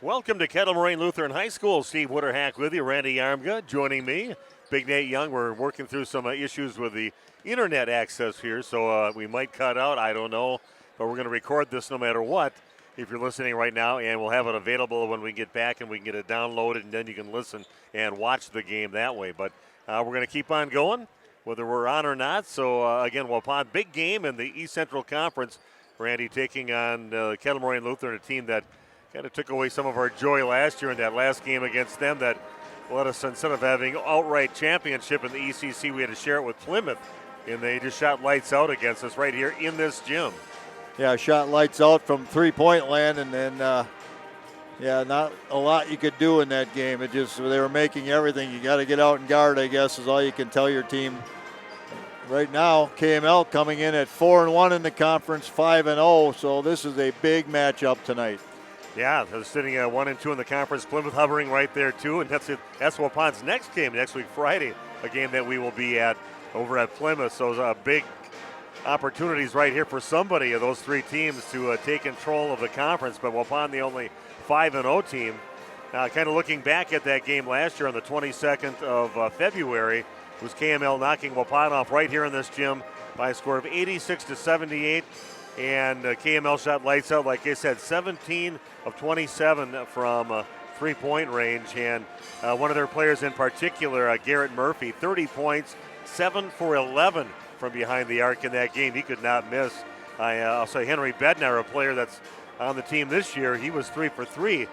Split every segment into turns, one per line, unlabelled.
Welcome to Kettle Moraine Lutheran High School. Steve Witterhack with you. Randy Yarmga joining me. Big Nate Young. We're working through some issues with the internet access here, so we might cut out. I don't know, but we're going to record this no matter what if you're listening right now, and we'll have it available when we get back and we can get it downloaded, and then you can listen and watch the game that way. But we're going to keep on going, whether we're on or not. So, again, Waupun, big game in the East Central Conference. Randy taking on Kettle Moraine Lutheran, a team that kind of took away some of our joy last year in that last game against them that let us, instead of having outright championship in the ECC, we had to share it with Plymouth, and they just shot lights out against us right here in this gym.
Yeah, shot lights out from three-point land, and then, not a lot you could do in that game. It just, they were making everything. You got to get out and guard, I guess, is all you can tell your team. Right now, KML coming in at 4-1 in the conference, 5-0, so this is a big matchup tonight.
Yeah, they're sitting at 1-2 in the conference. Plymouth hovering right there too, and that's Waupun's next game next week Friday, a game that we will be at over at Plymouth. So big opportunities right here for somebody of those three teams to take control of the conference. But Waupun, the only 5-0 team. Kind of looking back at that game last year on the 22nd of February, was KML knocking Waupun off right here in this gym by a score of 86-78. And KML shot lights out, like I said, 17 of 27 from three-point range. And one of their players in particular, Garrett Murphy, 30 points, 7 for 11 from behind the arc in that game. He could not miss. I'll say Henry Bednar, a player that's on the team this year, he was 3 for 3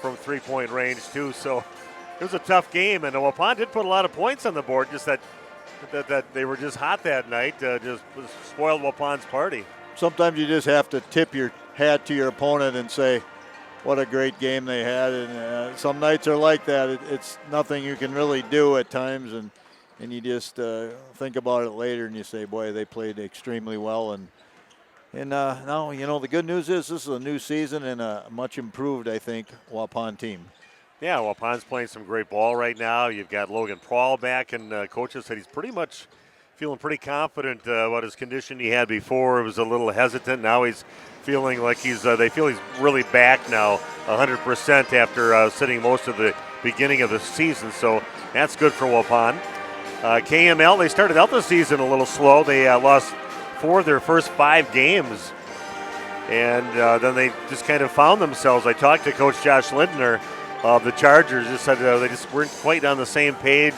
from three-point range too. So it was a tough game, and Waupun did put a lot of points on the board, just that they were just hot that night, just spoiled Waupun's party.
Sometimes you just have to tip your hat to your opponent and say, what a great game they had. And some nights are like that. It's nothing you can really do at times, and you just think about it later and you say, boy, they played extremely well. And now, the good news is this is a new season and a much improved, I think, Waupun team.
Yeah, Waupun's playing some great ball right now. You've got Logan Prawl back, and coaches said he's pretty much feeling pretty confident about his condition he had before. It was a little hesitant. Now he's feeling like they feel he's really back now 100% after sitting most of the beginning of the season. So that's good for Waupun. KML, they started out the season a little slow. They lost 4 of their first 5 games. And then they just kind of found themselves. I talked to Coach Josh Lindner of the Chargers. Just said they just weren't quite on the same page,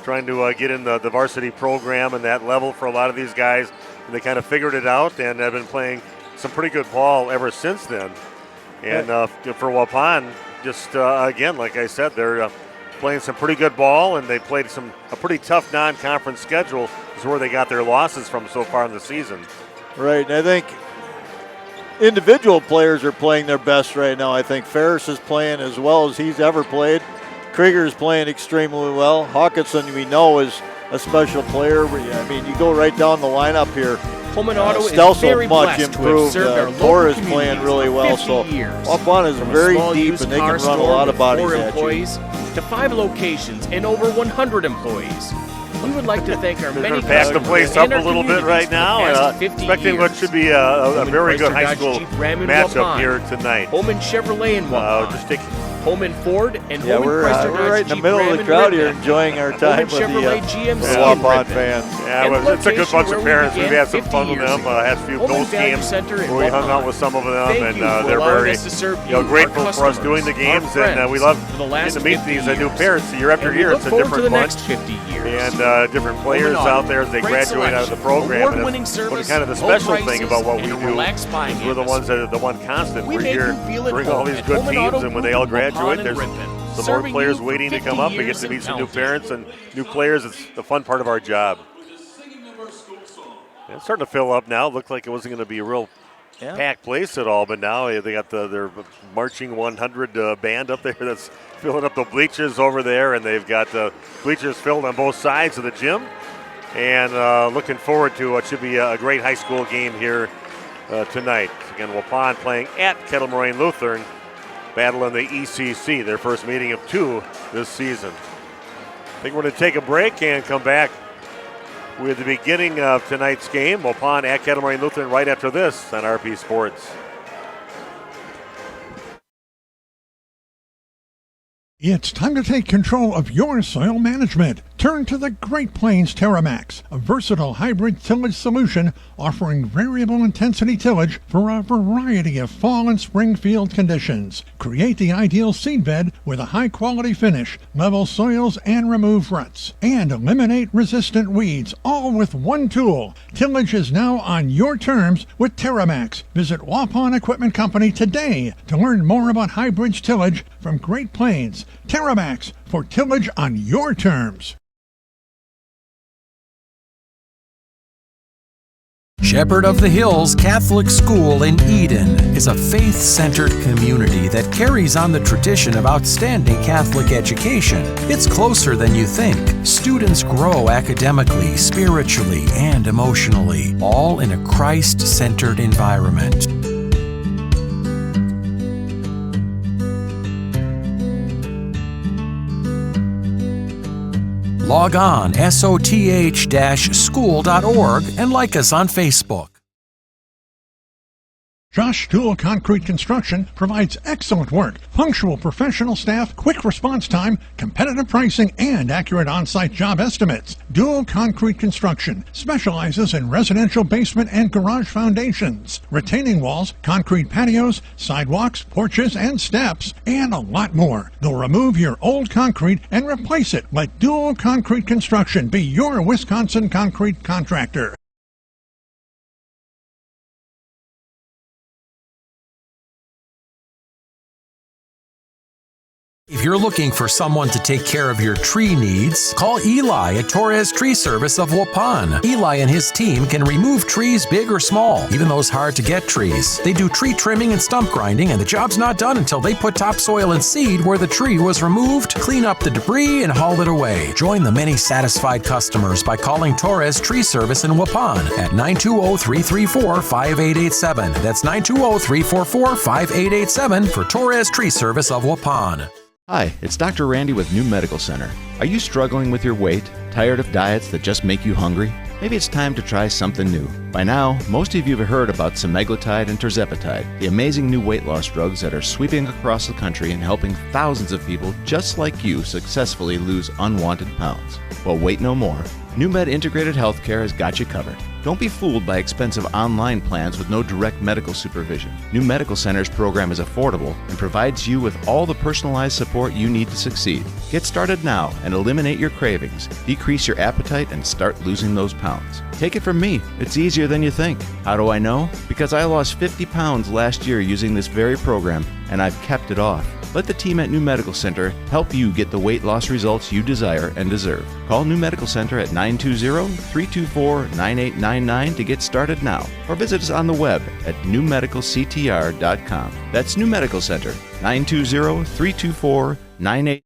trying to get in the varsity program and that level for a lot of these guys. And they kind of figured it out and have been playing some pretty good ball ever since then. And for Waupun, just again, like I said, they're playing some pretty good ball, and they played a pretty tough non-conference schedule is where they got their losses from so far in the season.
Right, and I think individual players are playing their best right now. I think Ferris is playing as well as he's ever played. Krieger is playing extremely well. Hawkinson, we know, is a special player. I mean, you go right down the lineup here.
Pullman Auto is
very
much
improved. Torres is playing really well. So Waupun is very deep, and they can run a lot of bodies at you.
To 5 locations and over 100 employees. We would like to thank our many
customers the place up a little bit right now. Expecting what should be a very good high school matchup here tonight.
Holman Chevrolet in Waupun. Holman Ford and Holman
we're right in the middle of the crowd here enjoying our time with the Waupun fans.
Yeah, it's a good bunch of parents. We've had some fun with them. Had a few ghost games where we hung out with some of them, and they're very grateful for us doing the games, and we love getting to meet these new parents. Year after year, it's a different bunch. And different players out there as they graduate out of the program. And it's kind of the special thing about what we do is we're the ones that are the one constant. We're here to bring all these good teams, and when they all graduate, there's some more players waiting to come up. We get to meet some new parents and new players. It's the fun part of our job. It's starting to fill up now. It looked like it wasn't going to be a real packed place at all, but now they got their Marching 100 band up there that's filling up the bleachers over there, and they've got bleachers filled on both sides of the gym. And looking forward to what should be a great high school game here tonight. Again, Waupun playing at Kettle Moraine Lutheran. Battle in the ECC, their first meeting of 2 this season. I think we're going to take a break and come back with the beginning of tonight's game. Waupun at Kettle Moraine Lutheran right after this on RP Sports.
It's time to take control of your soil management. Turn to the Great Plains TerraMax, a versatile hybrid tillage solution offering variable intensity tillage for a variety of fall and spring field conditions. Create the ideal seed bed with a high quality finish, level soils and remove ruts, and eliminate resistant weeds, all with one tool. Tillage is now on your terms with TerraMax. Visit Waupun Equipment Company today to learn more about hybrid tillage from Great Plains. TerraMax, for tillage on your terms.
Shepherd of the Hills Catholic School in Eden is a faith-centered community that carries on the tradition of outstanding Catholic education. It's closer than you think. Students grow academically, spiritually, and emotionally, all in a Christ-centered environment. Log on soth-school.org and like us on Facebook.
Josh Dual Concrete Construction provides excellent work, punctual professional staff, quick response time, competitive pricing, and accurate on-site job estimates. Dual Concrete Construction specializes in residential basement and garage foundations, retaining walls, concrete patios, sidewalks, porches, and steps, and a lot more. They'll remove your old concrete and replace it. Let Dual Concrete Construction be your Wisconsin concrete contractor.
If you're looking for someone to take care of your tree needs, call Eli at Torres Tree Service of Waupun. Eli and his team can remove trees big or small, even those hard-to-get trees. They do tree trimming and stump grinding, and the job's not done until they put topsoil and seed where the tree was removed, clean up the debris, and haul it away. Join the many satisfied customers by calling Torres Tree Service in Waupun at 920-334-5887. That's 920-344-5887 for Torres Tree Service of Waupun.
Hi, it's Dr. Randy with New Medical Center. Are you struggling with your weight? Tired of diets that just make you hungry? Maybe it's time to try something new. By now, most of you have heard about semaglutide and tirzepatide, the amazing new weight loss drugs that are sweeping across the country and helping thousands of people just like you successfully lose unwanted pounds. Well, wait no more. NewMed Integrated Healthcare has got you covered. Don't be fooled by expensive online plans with no direct medical supervision. New Medical Center's program is affordable and provides you with all the personalized support you need to succeed. Get started now and eliminate your cravings, decrease your appetite, and start losing those pounds. Take it from me, it's easier than you think. How do I know? Because I lost 50 pounds last year using this very program, and I've kept it off. Let the team at New Medical Center help you get the weight loss results you desire and deserve. Call New Medical Center at 920-324-9899 to get started now, or visit us on the web at newmedicalctr.com. That's New Medical Center, 920-324-9899.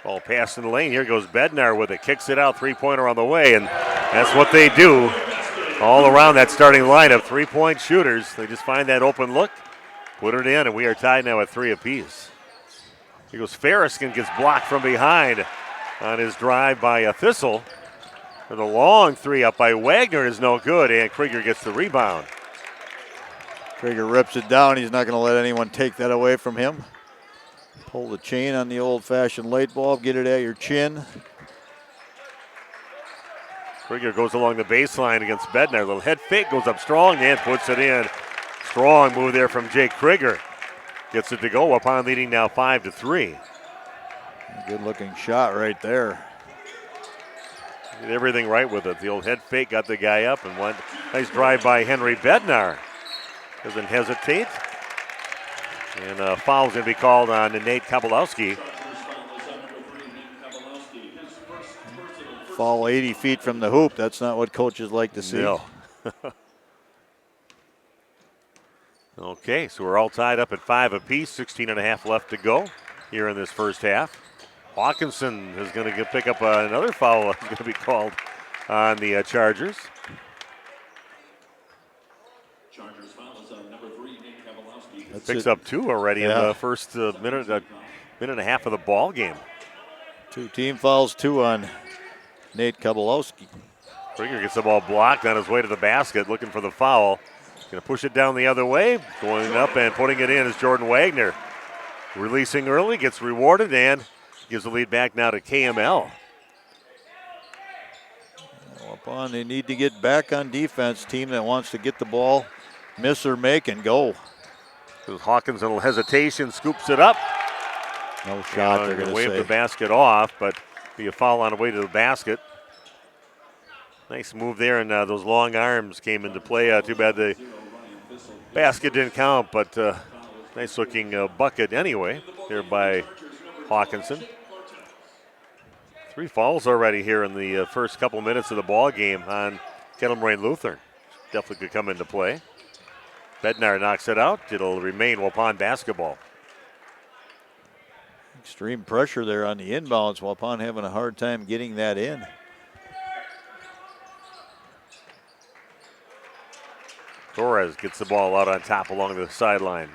Ball passed in the lane. Here goes Bednar with it. Kicks it out. Three-pointer on the way, and that's what they do all around that starting lineup. Three-point shooters. They just find that open look, put it in, and we are tied now at 3 apiece. Here goes Farriskin, gets blocked from behind on his drive by Thistle. For the long three up by Wagner is no good, and Krieger gets the rebound.
Krieger rips it down. He's not going to let anyone take that away from him. Pull the chain on the old-fashioned light bulb, get it at your chin.
Krieger goes along the baseline against Bednar. Little head fake, goes up strong and puts it in. Strong move there from Jake Krieger. Gets it to go. Waupun leading now 5-3.
Good-looking shot right there.
Did everything right with it. The old head fake got the guy up and went. Nice drive by Henry Bednar. Doesn't hesitate. And a foul's going to be called on Nate Kabalowski.
Fall 80 feet from the hoop. That's not what coaches like to see.
No. Okay, so we're all tied up at 5 apiece. 16 and a half left to go here in this first half. Hawkinson is going to pick up another foul. Is going to be called on the Chargers. Picks up 2 already in the first minute and a half of the ball game.
2 team fouls, 2 on Nate Kabalowski.
Krieger gets the ball blocked on his way to the basket, looking for the foul. Going to push it down the other way. Going up and putting it in is Jordan Wagner. Releasing early, gets rewarded, and gives the lead back now to KML.
Waupun, they need to get back on defense. Team that wants to get the ball, miss or make, and go.
Hawkins, a little hesitation, scoops it up.
No shot, they're going to
wave
say.
the basket off, but be a foul on the way to the basket. Nice move there, and those long arms came into play. Too bad the basket didn't count, but nice looking bucket anyway here by Hawkinson. 3 fouls already here in the first couple minutes of the ball game on Kettle Moraine Lutheran. Definitely could come into play. Bednar knocks it out. It'll remain Waupun basketball.
Extreme pressure there on the inbounds. Waupun having a hard time getting that in.
Torres gets the ball out on top along the sideline.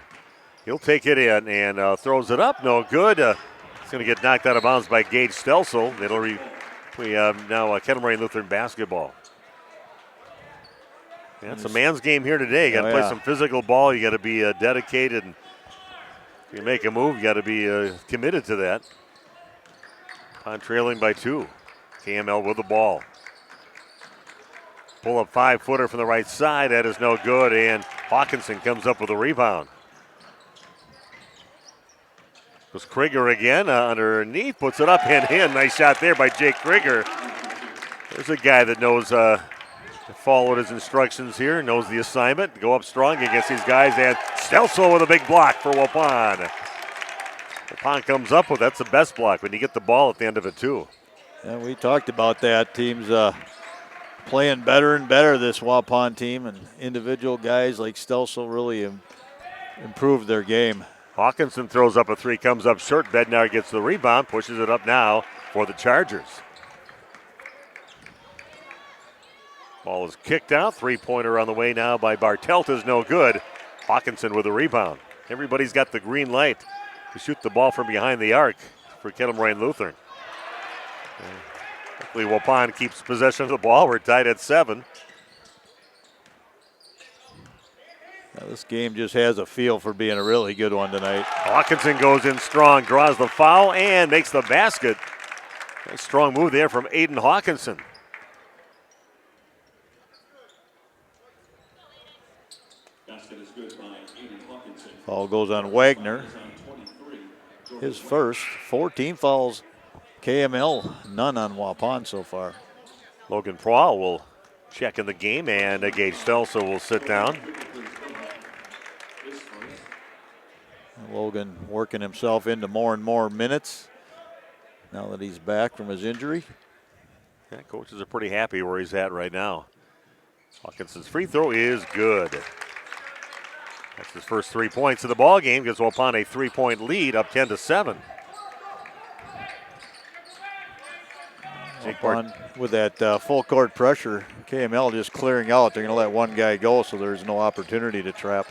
He'll take it in and throws it up. No good. It's going to get knocked out of bounds by Gage Stelsel. We have now Kettle Moraine Lutheran basketball. Yeah, it's a man's game here today. You got to play some physical ball. You got to be dedicated. And if you make a move, you got to be committed to that. On trailing by 2. KML with the ball. Pull up 5-footer from the right side. That is no good. And Hawkinson comes up with a rebound. Goes Krieger again underneath. Puts it up and in. Nice shot there by Jake Krieger. There's a guy that knows followed his instructions here, knows the assignment. Go up strong against these guys, and Stelsel with a big block for Waupun. Waupun comes up with that's the best block when you get the ball at the end of it too.
And we talked about that. Teams playing better and better, this Waupun team, and individual guys like Stelsel really improved their game.
Hawkinson throws up a 3, comes up short. Bednar gets the rebound, pushes it up now for the Chargers. Ball is kicked out. 3-pointer on the way now by Bartelt is no good. Hawkinson with a rebound. Everybody's got the green light to shoot the ball from behind the arc for Kettle Moraine Lutheran. Hopefully Waupun keeps possession of the ball. We're tied at 7.
Now this game just has a feel for being a really good one tonight.
Hawkinson goes in strong, draws the foul, and makes the basket. Nice strong move there from Aiden Hawkinson.
Foul goes on Wagner. His first. 14 fouls. KML, none on Waupun so far.
Logan Prowl will check in the game, and Gage Stelsel will sit down.
Logan working himself into more and more minutes now that he's back from his injury.
Yeah, coaches are pretty happy where he's at right now. Hawkinson's free throw is good. That's his first 3 points of the ball game. Gives Waupun a 3-point lead, up 10-7.
With that full court pressure, KML just clearing out. They're going to let one guy go, so there's no opportunity to trap.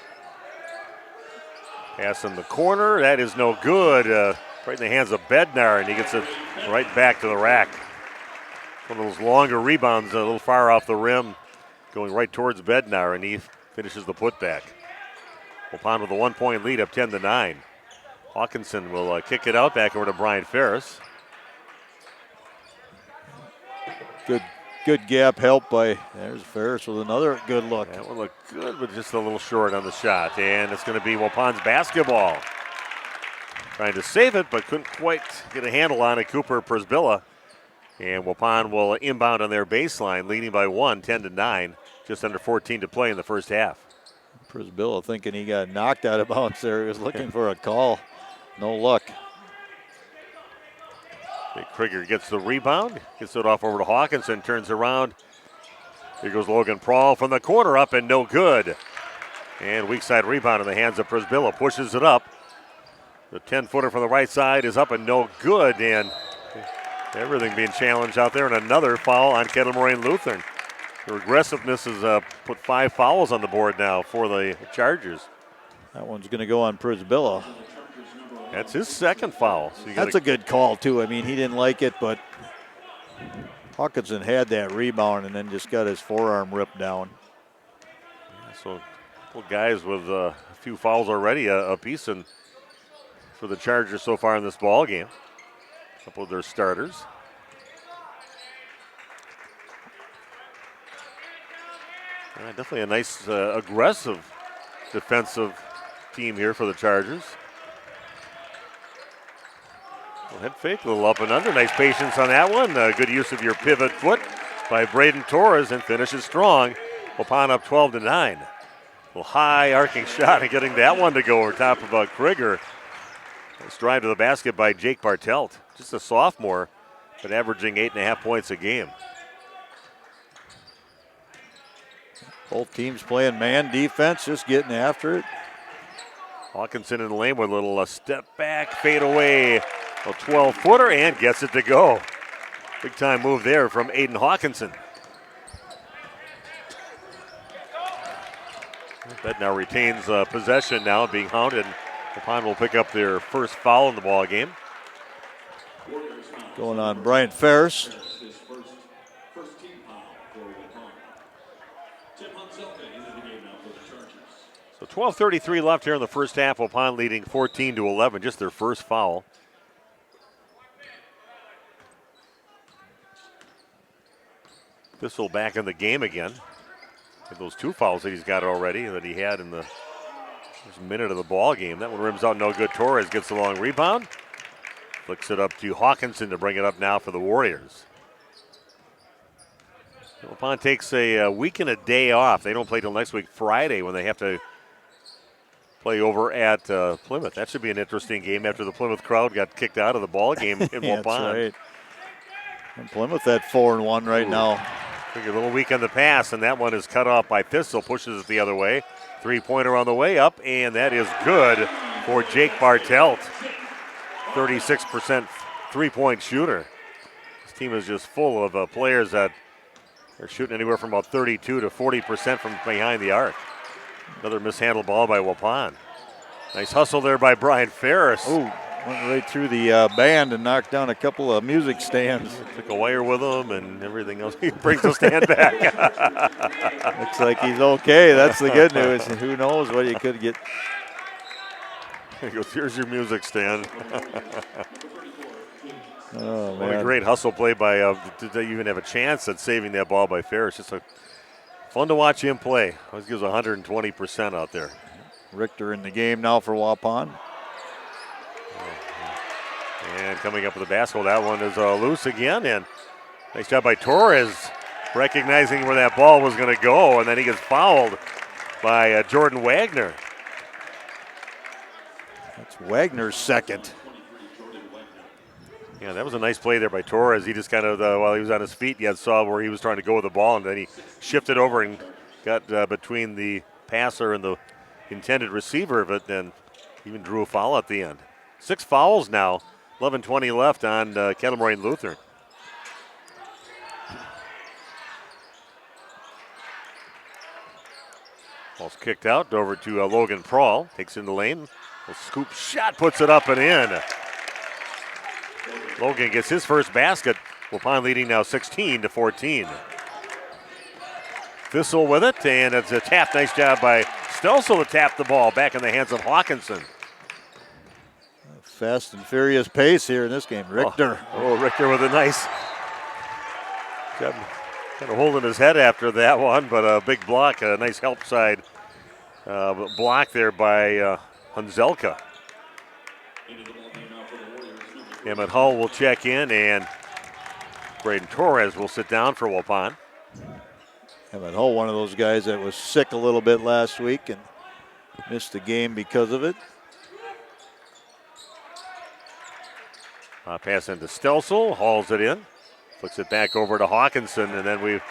Pass in the corner. That is no good. Right in the hands of Bednar, and he gets it right back to the rack. One of those longer rebounds, a little far off the rim, going right towards Bednar, and he finishes the putback. Waupun with a 1-point lead up 10-9. Hawkinson will kick it out back over to Brian Ferris.
Good gap help by, there's Ferris with another good look.
That one looked good, but just a little short on the shot. And it's going to be Waupun's basketball. Trying to save it, but couldn't quite get a handle on it. Cooper Przbilla. And Waupun will inbound on their baseline, leading by 1, 10-9. Just under 14 to play in the first half.
Przbilla thinking he got knocked out of bounds there. He was looking for a call. No luck.
Krieger gets the rebound, gets it off over to Hawkinson, turns around. Here goes Logan Prawl from the corner, up and no good. And weak side rebound in the hands of Przbilla, pushes it up. The 10-footer from the right side is up and no good, and everything being challenged out there, and another foul on Kettle Moraine Lutheran. Their aggressiveness has put 5 fouls on the board now for the Chargers.
That one's going to go on Przbilla.
That's his second foul. So
that's a good call, too. I mean, he didn't like it, but Hawkinson had that rebound and then just got his forearm ripped down.
Yeah, so a couple guys with a few fouls already apiece for the Chargers so far in this ball game. A couple of their starters. Definitely a nice, aggressive defensive team here for the Chargers. Head fake, a little up and under. Nice patience on that one. Good use of your pivot foot by Braden Torres, and finishes strong. Waupun up 12-9. A little high arcing shot and getting that one to go over top of Krieger. Nice drive to the basket by Jake Bartelt. Just a sophomore, but averaging 8.5 points a game.
Both teams playing man defense, just getting after it.
Hawkinson in the lane with a little step back, fade away. A 12-footer and gets it to go. Big time move there from Aiden Hawkinson. Bednar retains possession now, being hounded. Waupun will pick up their first foul in the ball game.
Going on Brian Ferris.
So 12:33 left here in the first half. Waupun leading 14-11, just their first foul. Bissell back in the game again. With those 2 fouls that he's got already, that he had in the first minute of the ball game. That one rims out no good. Torres gets the long rebound. Flicks it up to Hawkinson to bring it up now for the Warriors. Waupun takes a week and a day off. They don't play till next week, Friday, when they have to play over at Plymouth. That should be an interesting game after the Plymouth crowd got kicked out of the ball game in Waupun.
That's right. And Plymouth at 4-1 right now.
Took a little weak on the pass, and that one is cut off by Thistle. Pushes it the other way. 3-pointer on the way up, and that is good for Jake Bartelt. 36% three-point shooter. This team is just full of players that are shooting anywhere from about 32 to 40% from behind the arc. Another mishandled ball by Waupun. Nice hustle there by Brian Ferris.
Ooh. Went right through the band and knocked down a couple of music stands.
Took a wire with him and everything else. He brings the stand back.
Looks like he's okay. That's the good news. Who knows what you could get.
He goes, here's your music stand.
Oh, man.
What a great hustle play by, to even have a chance at saving that ball by Ferris. Just fun to watch him play. Always gives 120% out there.
Richter in the game now for Waupun.
And coming up with the basketball, that one is loose again. And nice job by Torres, recognizing where that ball was going to go. And then he gets fouled by Jordan Wagner.
That's Wagner's second.
Yeah, that was a nice play there by Torres. He just kind of, while he was on his feet, you saw where he was trying to go with the ball. And then he shifted over and got between the passer and the intended receiver of it. And even drew a foul at the end. 6 fouls now. 11:20 left on Kettle Moraine Lutheran. Ball's kicked out over to Logan Prawl. Takes in the lane. A scoop shot, puts it up and in. Logan gets his first basket. Waupun leading now 16-14. Thistle with it, and it's a tap. Nice job by Stelsel to tap the ball back in the hands of Hawkinson.
Fast and furious pace here in this game. Richter.
Oh, Richter with a nice job, kind of holding his head after that one, but a big block, a nice help side block there by Hunzelka. Emmett Hull will check in, and Braden Torres will sit down for Waupun.
Emmett Hull, one of those guys that was sick a little bit last week and missed the game because of it.
Pass into Stelsel, hauls it in, flicks it back over to Hawkinson, and then we're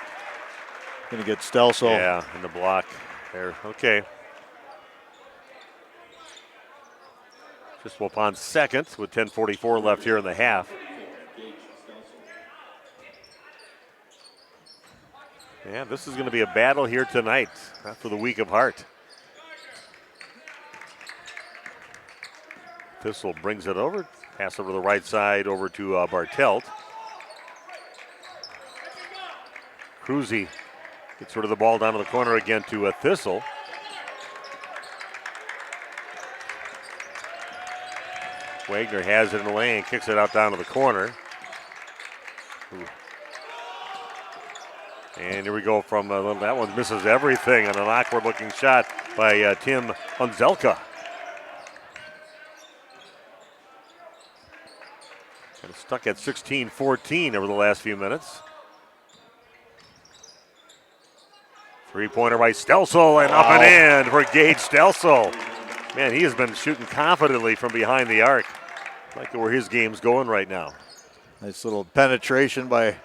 going to get Stelsel.
Yeah, in the block there. Okay. Just Waupun's second with 10:44 left here in the half. Yeah, this is going to be a battle here tonight after the week of heart. Thistle brings it over. Pass over the right side over to Bartelt. Cruzy gets rid of the ball down to the corner again to Thistle. Wagner has it in the lane, kicks it out down to the corner. Ooh. And here we go from that one misses everything on an awkward looking shot by Tim Hunzelka. Kind of stuck at 16-14 over the last few minutes. Three-pointer by Stelsel and up and in for Gage Stelsel. Man, he has been shooting confidently from behind the arc. I like where his game's going right now.
Nice little penetration by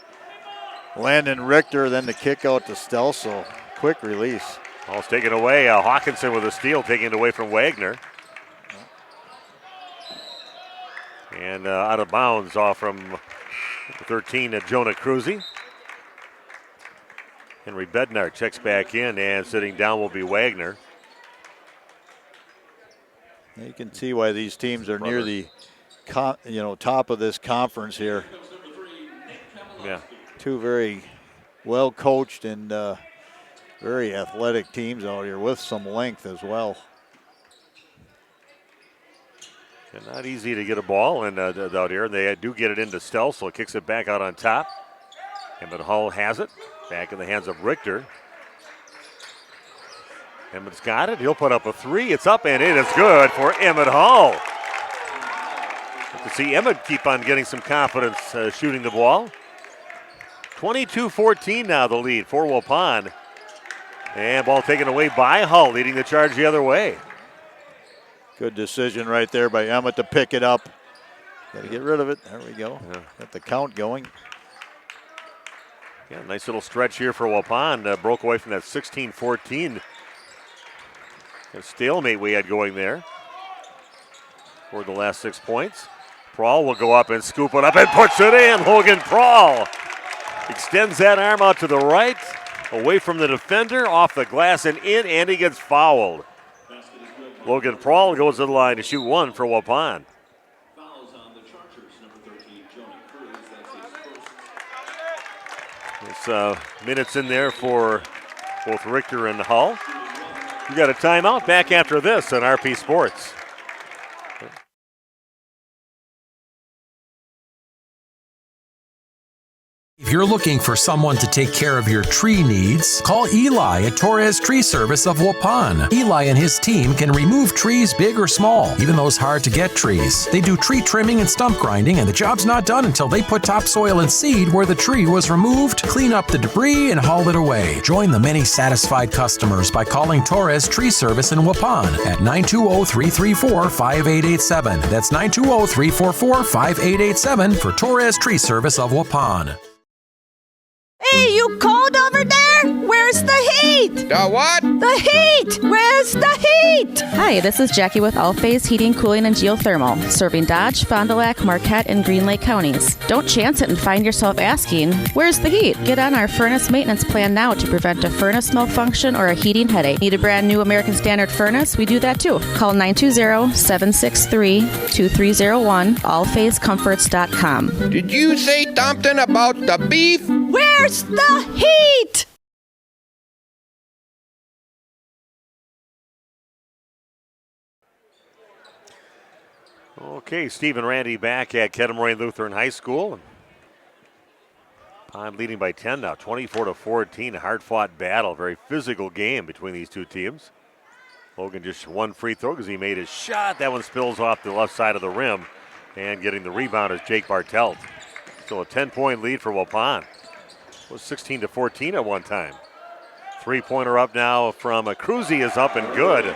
Landon Richter, then the kick out to Stelsel. Quick release.
Ball's taken away. Hawkinson with a steal, taking it away from Wagner. And out of bounds off from 13 Jonah Cruzy. Henry Bednar checks back in, and sitting down will be Wagner.
You can see why these teams are near the top of this conference here.
Yeah.
Two very well coached and very athletic teams out here with some length as well.
And not easy to get a ball in out here. They do get it into Stelsel, kicks it back out on top. Emmett Hull has it. Back in the hands of Richter. Emmett's got it. He'll put up a three. It's up and it is good for Emmett Hull. Good to see Emmett keep on getting some confidence shooting the ball. 22-14 now the lead for Waupun. And ball taken away by Hull, leading the charge the other way.
Good decision right there by Emmett to pick it up. Got to get rid of it. There we go.
Yeah.
Got the count going.
Yeah, nice little stretch here for Waupun. Broke away from that 16-14 stalemate we had going there for the last 6 points. Prawl will go up and scoop it up and puts it in. Logan Prawl extends that arm out to the right, away from the defender, off the glass and in, and he gets fouled. Logan Prawl goes to the line to shoot one for Waupun. It's minutes in there for both Richter and Hull. We got a timeout. Back after this on RP Sports.
If you're looking for someone to take care of your tree needs, call Eli at Torres Tree Service of Waupun. Eli and his team can remove trees big or small, even those hard-to-get trees. They do tree trimming and stump grinding, and the job's not done until they put topsoil and seed where the tree was removed, clean up the debris, and haul it away. Join the many satisfied customers by calling Torres Tree Service in Waupun at 920-334-5887. That's 920-344-5887 for Torres Tree Service of Waupun.
Hey, you cold over there? Where's the heat?
The what?
The heat! Where's the heat!
Hi, this is Jackie with All Phase Heating, Cooling, and Geothermal, serving Dodge, Fond du Lac, Marquette, and Green Lake counties. Don't chance it and find yourself asking, where's the heat? Get on our furnace maintenance plan now to prevent a furnace malfunction or a heating headache. Need a brand new American Standard furnace? We do that too. Call 920-763-2301, allphasecomforts.com.
Did you say something about the beef?
Where's the heat?
Okay, Steve and Randy back at Kettle Moraine Lutheran High School. Pond leading by 10 now, 24-14. A hard-fought battle, very physical game between these two teams. Logan just one free throw because he made his shot. That one spills off the left side of the rim. And getting the rebound is Jake Bartelt. Still a 10-point lead for Waupun. It was 16-14 at one time. Three-pointer up now from Cruzy is up and good.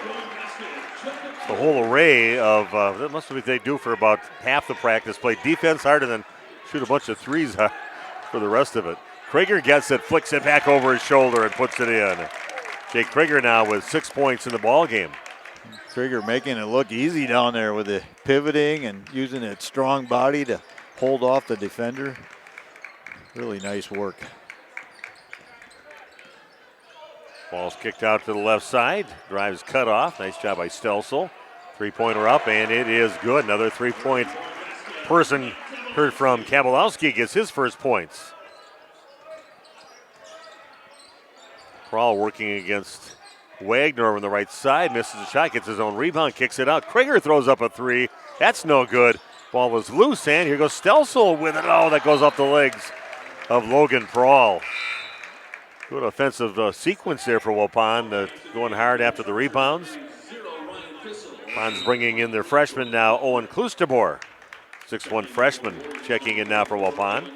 The whole array of, that must be what they do for about half the practice. Play defense hard and then shoot a bunch of threes for the rest of it. Krieger gets it, flicks it back over his shoulder and puts it in. Jake Krieger now with 6 points in the ball game.
Krieger making it look easy down there with the pivoting and using its strong body to hold off the defender. Really nice work.
Ball's kicked out to the left side. Drives cut off. Nice job by Stelsel. Three-pointer up, and it is good. Another three-point person heard from Kabalowski gets his first points. Kroll working against Wagner on the right side. Misses the shot, gets his own rebound, kicks it out. Krieger throws up a three. That's no good. Ball is loose, and here goes Stelsel with it. Oh, that goes off the legs of Logan Kroll. Good offensive sequence there for Waupun, going hard after the rebounds. Waupun bringing in their freshman now, Owen Kloosterboer. 6'1" freshman checking in now for Waupun.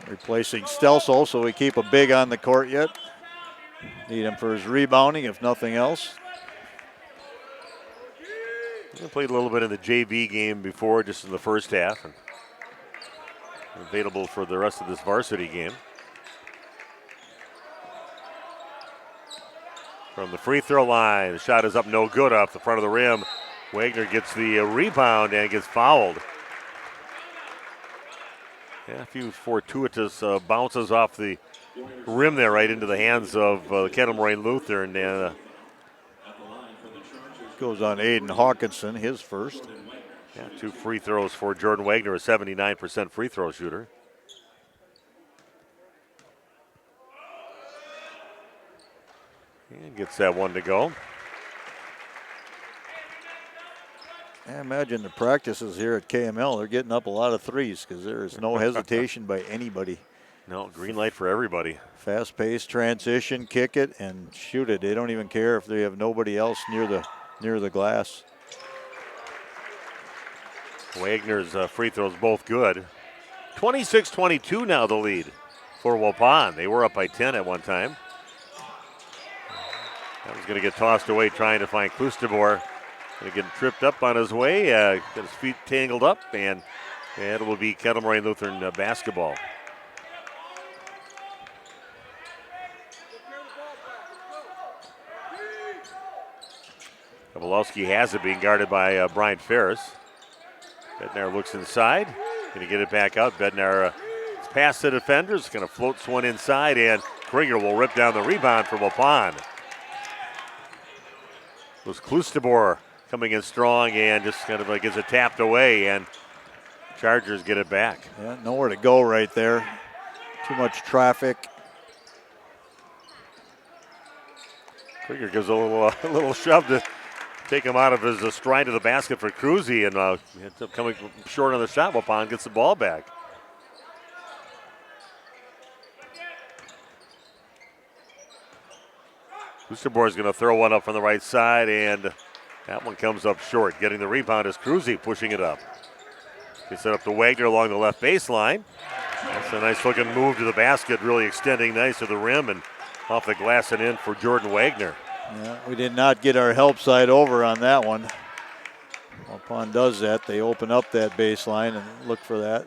Replacing Stelsel, so we keep a big on the court yet. Need him for his rebounding, if nothing else.
He played a little bit in the JV game before, just in the first half. And available for the rest of this varsity game. From the free throw line, the shot is up no good off the front of the rim. Wagner gets the rebound and gets fouled. Yeah, a few fortuitous bounces off the rim there right into the hands of the Kettle Moraine Lutheran. And
goes on Aiden Hawkinson, his first.
Yeah, 2 free throws for Jordan Wagner, a 79% free throw shooter. And gets that one to go.
I imagine the practices here at KML, they're getting up a lot of threes because there is no hesitation by anybody.
No, green light for everybody.
Fast-paced transition, kick it, and shoot it. They don't even care if they have nobody else near the glass.
Wagner's free throws both good. 26-22 now the lead for Waupun. They were up by 10 at one time. That was going to get tossed away trying to find Kloosterboer. Going to get tripped up on his way, got his feet tangled up, and it will be Kettle Moraine Lutheran basketball. Kabalowski has it, being guarded by Brian Ferris. Bednar looks inside, going to get it back out. Bednar is past the defenders, going to float one inside, and Krieger will rip down the rebound for Waupun. It was Kloosterboer coming in strong and just kind of gets it tapped away, and Chargers get it back.
Yeah, nowhere to go right there. Too much traffic.
Krieger gives a little shove to take him out of his stride to the basket for Cruzy, and ends up coming short on the shot. Waupun gets the ball back. Kloosterboer is going to throw one up from the right side, and that one comes up short. Getting the rebound is Cruzy pushing it up. Gets it up to Wagner along the left baseline. That's a nice looking move to the basket, really extending nice to the rim and off the glass and in for Jordan Wagner.
Yeah, we did not get our help side over on that one. Waupun does that. They open up that baseline and look for that.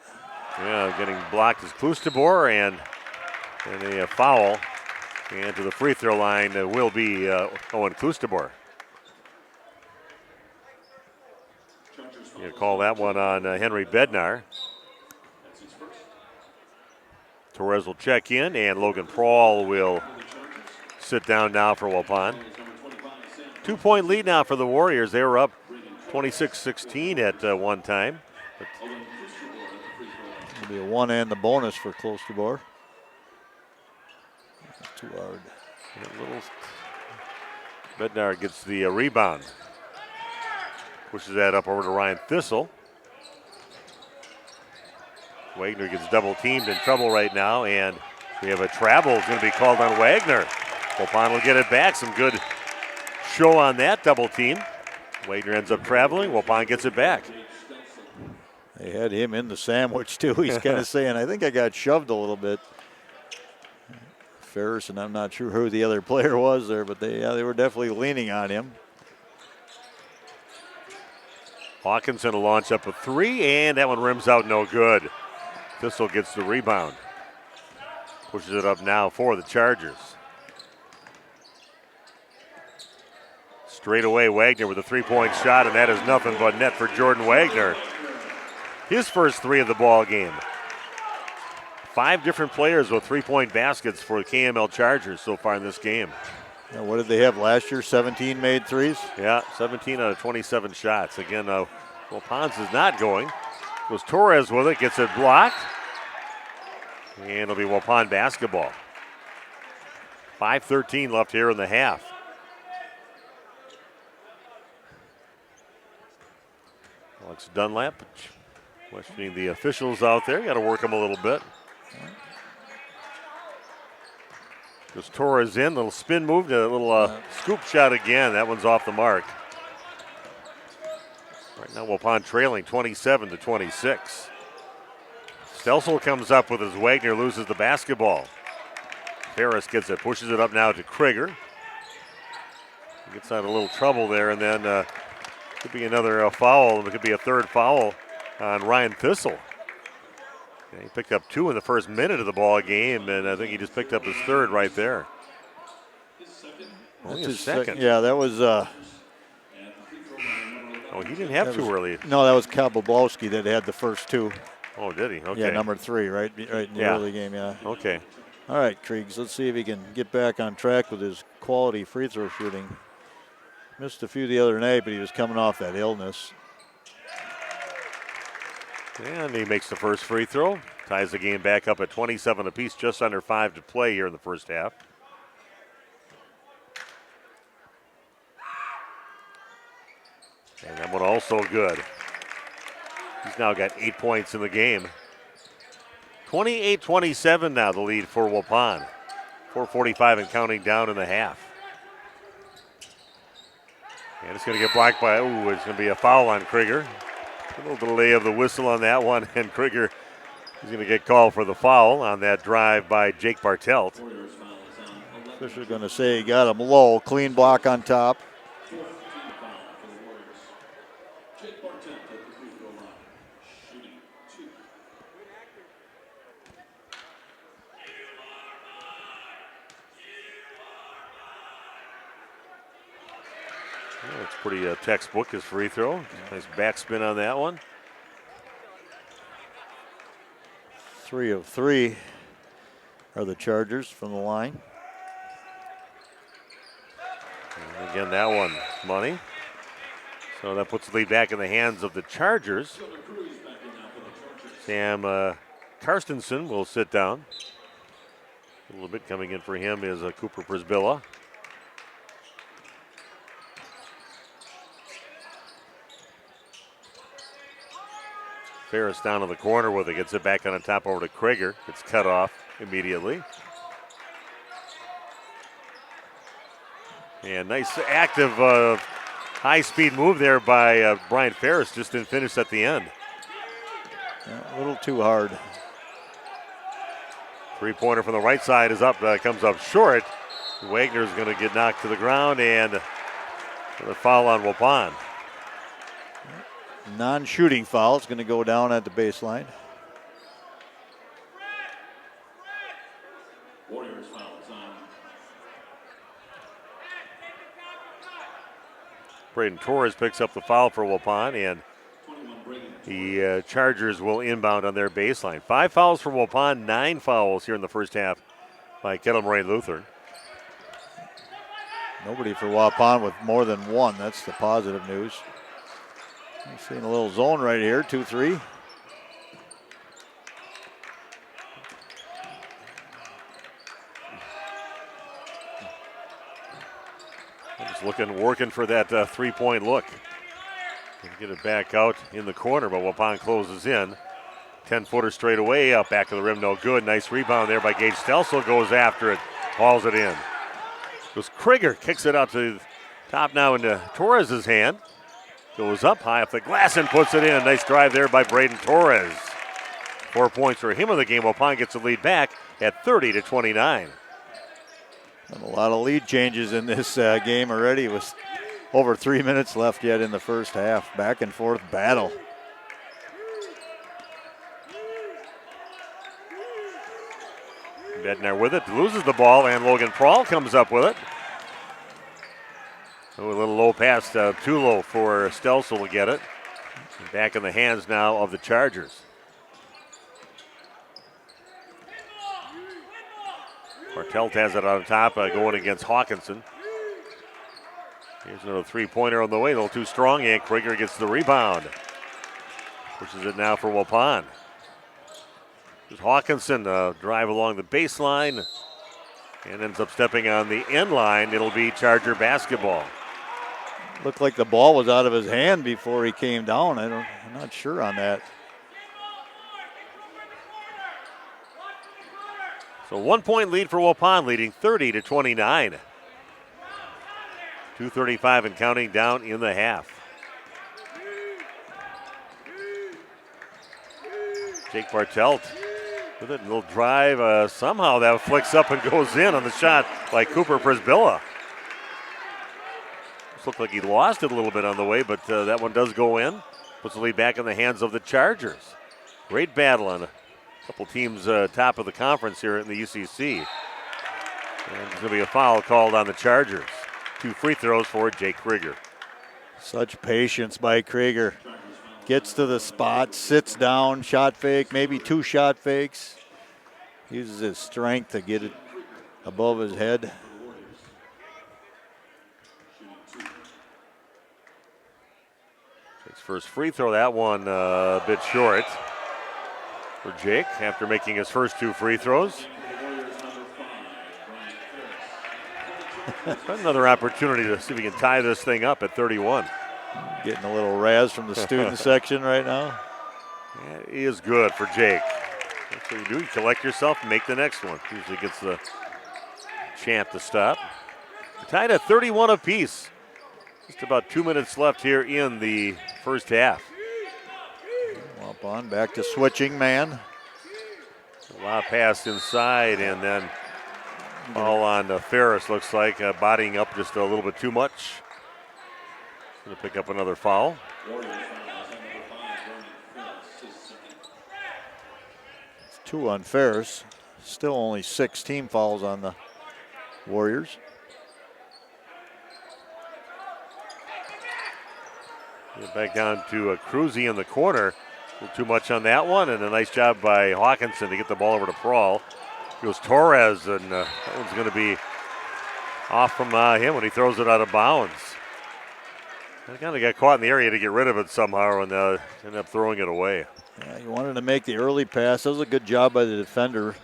Yeah, getting blocked is Kloosterboer, and a foul. And to the free throw line will be Owen Kloosterboer. You call that one on Henry Bednar. Torres will check in, and Logan Prawl will sit down now for Waupun. 2-point lead now for the Warriors. They were up 26-16 at one time.
It'll be a one and the bonus for close to bar. Too hard.
Bednar gets the rebound. Pushes that up over to Ryan Thistle. Wagner gets double teamed, in trouble right now, and we have a travel. It's going to be called on Wagner. Waupun will get it back. Some good show on that double team. Wagner ends up traveling. Waupun gets it back.
They had him in the sandwich too. He's kind of saying, I think I got shoved a little bit. Ferris, and I'm not sure who the other player was there, but they were definitely leaning on him.
Hawkinson will launch up a three, and that one rims out no good. Thistle gets the rebound. Pushes it up now for the Chargers. Straight away, Wagner with a three-point shot, and that is nothing but net for Jordan Wagner. His first three of the ball game. 5 different players with three-point baskets for the KML Chargers so far in this game.
Now, what did they have last year? 17 made threes?
Yeah, 17 out of 27 shots. Again, Pons is not going. Goes Torres with it, gets it blocked. And it'll be Waupun basketball. 5:13 left here in the half. Alex Dunlap questioning the officials out there. Got to work them a little bit. Goes Torres in, little spin move, a little scoop shot again. That one's off the mark. Right now, Waupun trailing 27-26. Stelsel comes up with as Wagner loses the basketball. Ferris gets it, pushes it up now to Krieger. He gets out of a little trouble there, and then could be another foul. It could be a third foul on Ryan Thistle. He picked up 2 in the first minute of the ball game, and I think he just picked up his third right there. Only his second.
Yeah, that was.
Oh, he didn't have 2 early.
No, that was Kaboblowski that had the first 2.
Oh, did he? Okay.
Yeah, number 3, right in the early game, yeah.
Okay.
All right, Kriegs, let's see if he can get back on track with his quality free throw shooting. Missed a few the other night, but he was coming off that illness.
And he makes the first free throw. Ties the game back up at 27 apiece, just under 5 to play here in the first half. And that one also good. He's now got 8 points in the game. 28-27 now, the lead for Waupun. 4:45 and counting down in the half. And it's going to get blocked by, it's going to be a foul on Krieger. A little delay of the whistle on that one, and Krieger is going to get called for the foul on that drive by Jake Bartelt.
Fisher's going to say he got him low, clean block on top.
It's pretty textbook, his free throw. Nice backspin on that one.
3 of 3 are the Chargers from the line.
And again, that one, money. So that puts the lead back in the hands of the Chargers. Sam Karstensen will sit down. A little bit coming in for him is Cooper Prisbilla. Ferris down in the corner with it, gets it back on the top over to Krieger. It's cut off immediately. And nice active high-speed move there by Brian Ferris. Just didn't finish at the end.
Yeah, a little too hard.
Three-pointer from the right side is up, comes up short. Wagner's going to get knocked to the ground, and another foul on Waupun.
Non-shooting foul is going to go down at the baseline.
Braden Torres picks up the foul for Waupun, and The Chargers will inbound on their baseline. 5 fouls for Waupun, 9 fouls here in the first half by Kettle Moraine Lutheran.
Nobody for Waupun with more than 1. That's the positive news. I'm seeing a little zone right here, 2-3.
Just working for that 3-point look. Get it back out in the corner, but Waupun closes in. 10-footer straight away, up back of the rim, no good. Nice rebound there by Gage Stelsel, goes after it, hauls it in. Goes Krieger, kicks it out to the top now into Torres' hand. Goes up high off the glass and puts it in. Nice drive there by Braden Torres. 4 points for him in the game. Waupun gets the lead back at 30-29.
And a lot of lead changes in this game already. It was over 3 minutes left yet in the first half. Back and forth battle.
Bednar with it, loses the ball, and Logan Prawl comes up with it. A little low pass, too low for Stelsel to get it. Back in the hands now of the Chargers. Bartelt has it on top, going against Hawkinson. Here's another 3-pointer on the way, a little too strong, and Krieger gets the rebound. Pushes it now for Waupun. Hawkinson drive along the baseline and ends up stepping on the end line. It'll be Charger basketball.
Looked like the ball was out of his hand before he came down. I'm not sure on that.
So 1-point lead for Waupun, leading 30-29. 2:35 and counting down in the half. Jake Bartelt with it, a little drive. Somehow that flicks up and goes in on the shot by Cooper Prisbilla. This looked like he lost it a little bit on the way, but that one does go in. Puts the lead back in the hands of the Chargers. Great battle on a couple teams top of the conference here in the UCC. And there's going to be a foul called on the Chargers. 2 free throws for Jake Krieger.
Such patience by Krieger. Gets to the spot, sits down, shot fake, maybe 2 shot fakes. Uses his strength to get it above his head.
His first free throw, that one a bit short for Jake after making his first 2 free throws. Another opportunity to see if he can tie this thing up at 31.
Getting a little razz from the student section right now.
Yeah, he is good for Jake. That's what you do. You collect yourself and make the next one. Usually gets the champ to stop. Tied at 31 apiece. Just about 2 minutes left here in the first half.
Waupun back to switching man.
A lot pass inside and then all on Ferris, looks like, bodying up just a little bit too much. Going to pick up another foul.
It's 2 on Ferris. Still only 6 team fouls on the Warriors.
Get back down to Cruzy in the corner. A little too much on that one, and a nice job by Hawkinson to get the ball over to Prawl. Goes Torres, and that one's going to be off from him when he throws it out of bounds. I kind of got caught in the area to get rid of it somehow and ended up throwing it away.
Yeah, he wanted to make the early pass. That was a good job by the defender,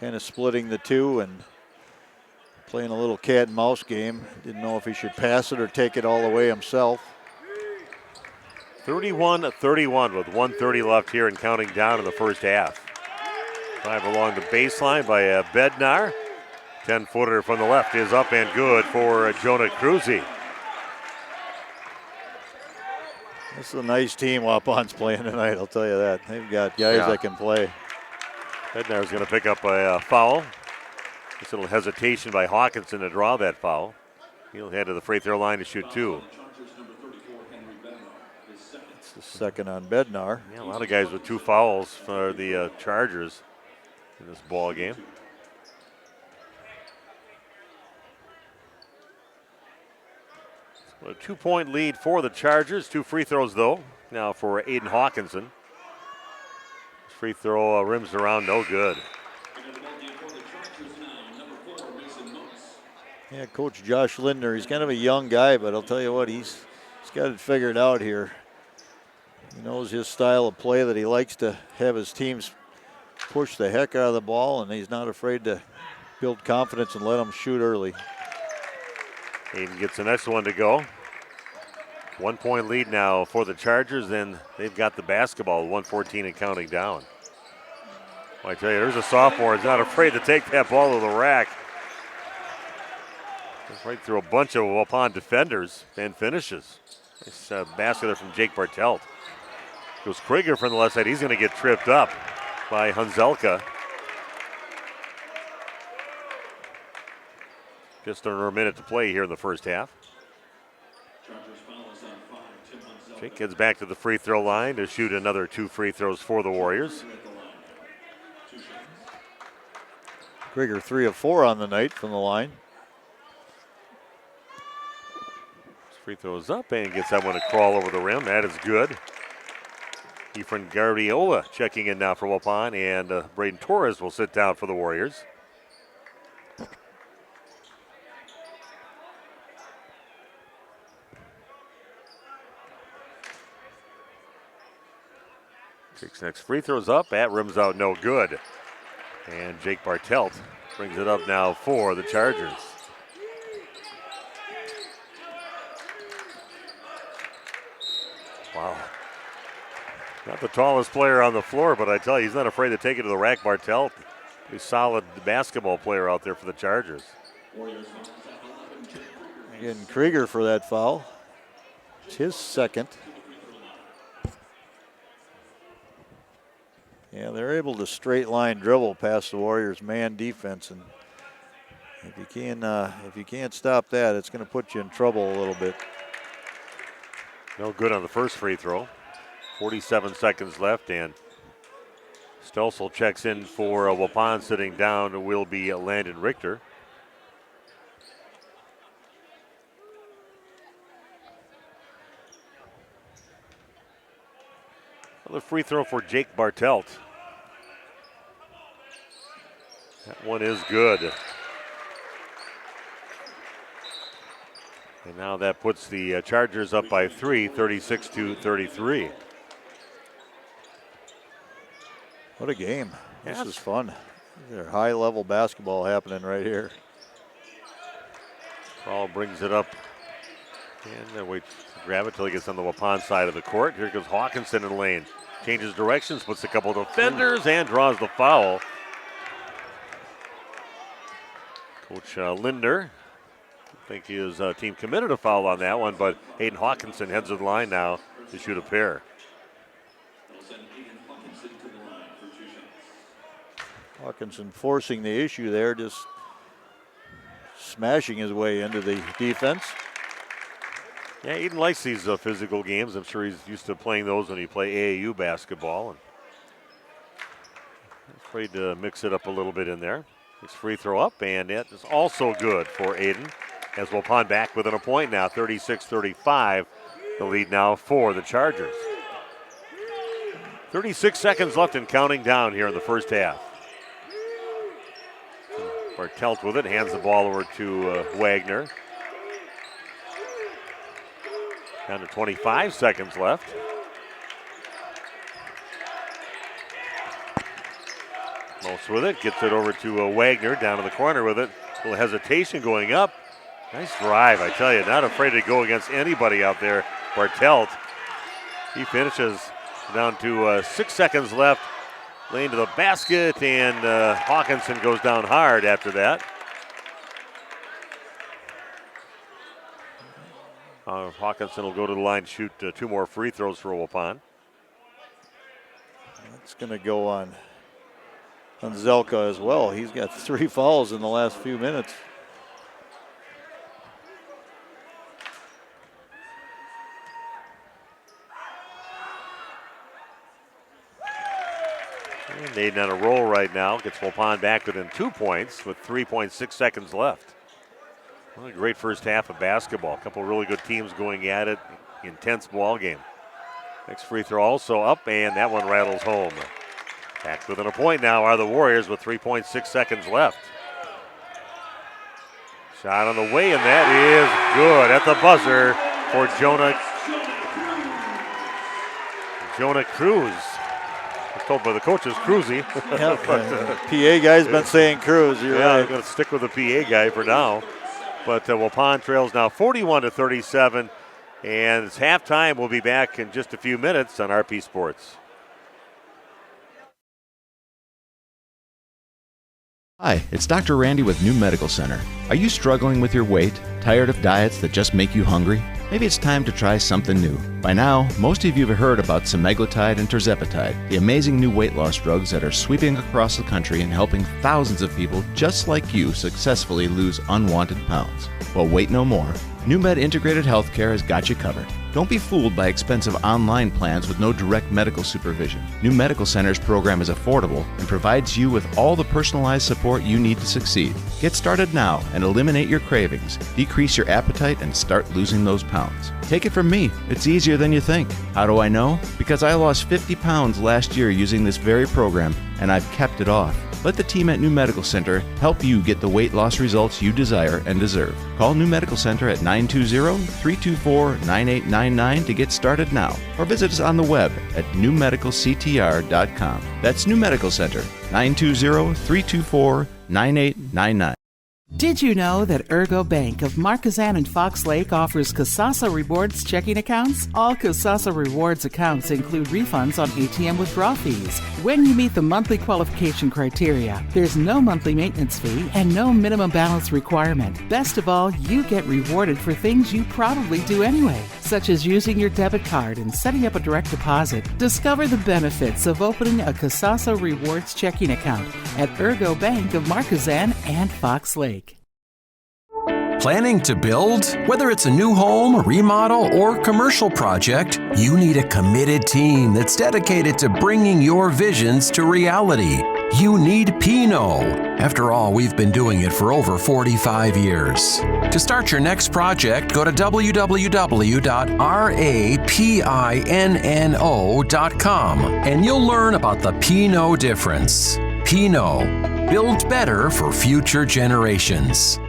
kind of splitting the 2 and playing a little cat and mouse game. Didn't know if he should pass it or take it all the way himself.
31-31 with 1:30 left here and counting down in the first half. Drive along the baseline by Bednar. 10-footer from the left is up and good for Jonah Cruzy.
This is a nice team Waupun's playing tonight, I'll tell you that. They've got guys that can play.
Bednar's going to pick up a foul. Just a little hesitation by Hawkinson to draw that foul. He'll head to the free throw line to shoot 2.
It's the second on Bednar.
Yeah, a lot of guys with 2 fouls for the Chargers in this ball game. So a 2-point lead for the Chargers. 2 free throws though now for Aiden Hawkinson. Free throw rims around, no good.
Yeah, Coach Josh Lindner, he's kind of a young guy, but I'll tell you what, he's got it figured out here. He knows his style of play, that he likes to have his teams push the heck out of the ball, and he's not afraid to build confidence and let them shoot early.
Aiden gets the next one to go. 1 point lead now for the Chargers, and they've got the basketball, 1:14 and counting down. Well, I tell you, there's a sophomore who's not afraid to take that ball to the rack. Goes right through a bunch of Waupun defenders and finishes. Nice basket there from Jake Bartelt. Goes Krieger from the left side. He's going to get tripped up by Hunzelka. Just under a minute to play here in the first half. Jake gets back to the free throw line to shoot another 2 free throws for the Warriors.
Krieger 3 of 4 on the night from the line.
Free throws up and gets that one to crawl over the rim. That is good. Efren Guardiola checking in now for Waupun, and Braden Torres will sit down for the Warriors. Jake's next free throw's up. At rims out, no good. And Jake Bartelt brings it up now for the Chargers. Wow. Not the tallest player on the floor, but I tell you, he's not afraid to take it to the rack. Bartelt, a solid basketball player out there for the Chargers.
Getting Krieger for that foul. It's his second. Yeah, they're able to straight line dribble past the Warriors' man defense, and if you can't stop that, it's going to put you in trouble a little bit.
No good on the first free throw. 47 seconds left, and Stelsel checks in for Waupun. Sitting down will be Landon Richter. Another free throw for Jake Bartelt. That one is good. And now that puts the Chargers up by 3, 36-33.
What a game. This is fun. There's high-level basketball happening right here.
Paul brings it up and then waits to grab it till he gets on the Waupun side of the court. Here goes Hawkinson in the lane. Changes directions, puts a couple of defenders, and draws the foul. Coach Lindner, I think his team committed a foul on that one, but Aiden Hawkinson heads to the line now to shoot a pair.
Hawkinson forcing the issue there, just smashing his way into the defense.
Yeah, Aiden likes these physical games. I'm sure he's used to playing those when he played AAU basketball. And afraid to mix it up a little bit in there. His free throw up, and it is also good for Aiden. As Waupun back within a point now, 36-35. The lead now for the Chargers. 36 seconds left and counting down here in the first half. Bartelt with it, hands the ball over to Wagner. Down to 25 seconds left. Most with it, gets it over to Wagner, down in the corner with it. A little hesitation going up. Nice drive, I tell you, not afraid to go against anybody out there. Bartelt, he finishes down to 6 seconds left. Lane to the basket, and Hawkinson goes down hard after that. Hawkinson will go to the line, shoot 2 more free throws for Waupun.
That's going to go on Zelka as well. He's got 3 fouls in the last few minutes.
And Aiden on a roll right now. Gets Waupun back within 2 points with 3.6 seconds left. What a great first half of basketball. A couple really good teams going at it. Intense ball game. Next free throw also up, and that one rattles home. Back within a point now are the Warriors with 3.6 seconds left. Shot on the way, and that is good at the buzzer for Jonah Cruz. I was told by the coaches, Cruzy.
PA guy's been saying Cruz. You're right.
I'm going to stick with the PA guy for now. But Waupun trails now 41-37, and it's halftime. We'll be back in just a few minutes on RP Sports.
Hi, it's Dr. Randy with New Medical Center. Are you struggling with your weight? Tired of diets that just make you hungry? Maybe it's time to try something new. By now, most of you have heard about semaglutide and tirzepatide, the amazing new weight loss drugs that are sweeping across the country and helping thousands of people just like you successfully lose unwanted pounds. Well, wait no more. NewMed Integrated Healthcare has got you covered. Don't be fooled by expensive online plans with no direct medical supervision. New Medical Center's program is affordable and provides you with all the personalized support you need to succeed. Get started now and eliminate your cravings, decrease your appetite, and start losing those pounds. Take it from me, it's easier than you think. How do I know? Because I lost 50 pounds last year using this very program, and I've kept it off. Let the team at New Medical Center help you get the weight loss results you desire and deserve. Call New Medical Center at 920-324-9899 to get started now, or visit us on the web at newmedicalctr.com. That's New Medical Center, 920-324-9899.
Did you know that Ergo Bank of Marquezan and Fox Lake offers Kasasa Rewards checking accounts? All Kasasa Rewards accounts include refunds on ATM withdrawal fees when you meet the monthly qualification criteria. There's no monthly maintenance fee and no minimum balance requirement. Best of all, you get rewarded for things you probably do anyway, such as using your debit card and setting up a direct deposit. Discover the benefits of opening a Kasasa Rewards checking account at Ergo Bank of Marquezan and Fox Lake.
Planning to build? Whether it's a new home, remodel, or commercial project, you need a committed team that's dedicated to bringing your visions to reality. You need Pinot. After all, we've been doing it for over 45 years. To start your next project, go to www.rapinno.com and you'll learn about the Pinot difference. Pinot. Build better for future generations.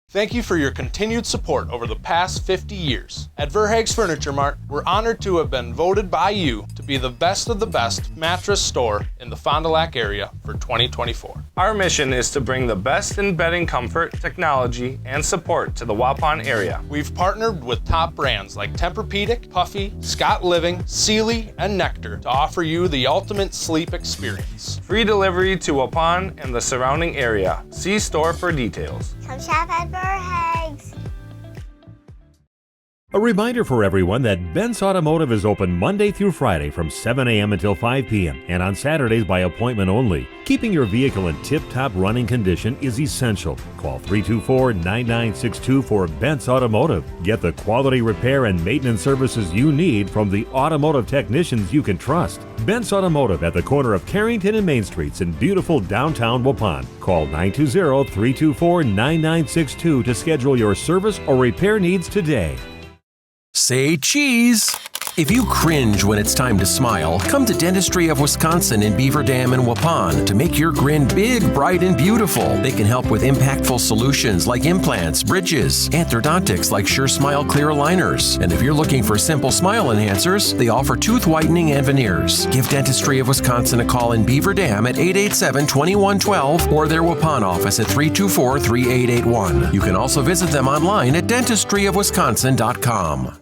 Thank you for your continued support over the past 50 years. At Verhaeg's Furniture Mart, we're honored to have been voted by you to be the best of the best mattress store in the Fond du Lac area for 2024.
Our mission is to bring the best in bedding comfort, technology, and support to the Waupun area.
We've partnered with top brands like Tempur-Pedic, Puffy, Scott Living, Sealy, and Nectar to offer you the ultimate sleep experience.
Free delivery to Waupun and the surrounding area. See store for details.
Come shop at Verhaeg's.
A reminder for everyone that Bent's Automotive is open Monday through Friday from 7 a.m. until 5 p.m. and on Saturdays by appointment only. Keeping your vehicle in tip-top running condition is essential. Call 324-9962 for Bent's Automotive. Get the quality repair and maintenance services you need from the automotive technicians you can trust. Bent's Automotive at the corner of Carrington and Main Streets in beautiful downtown Waupun. Call 920-324-9962 to schedule your service or repair needs today.
Say cheese! If you cringe when it's time to smile, come to Dentistry of Wisconsin in Beaver Dam and Waupun to make your grin big, bright, and beautiful. They can help with impactful solutions like implants, bridges, orthodontics like Sure Smile clear aligners. And if you're looking for simple smile enhancers, they offer tooth whitening and veneers. Give Dentistry of Wisconsin a call in Beaver Dam at 887-2112 or their Waupun office at 324-3881. You can also visit them online at dentistryofwisconsin.com.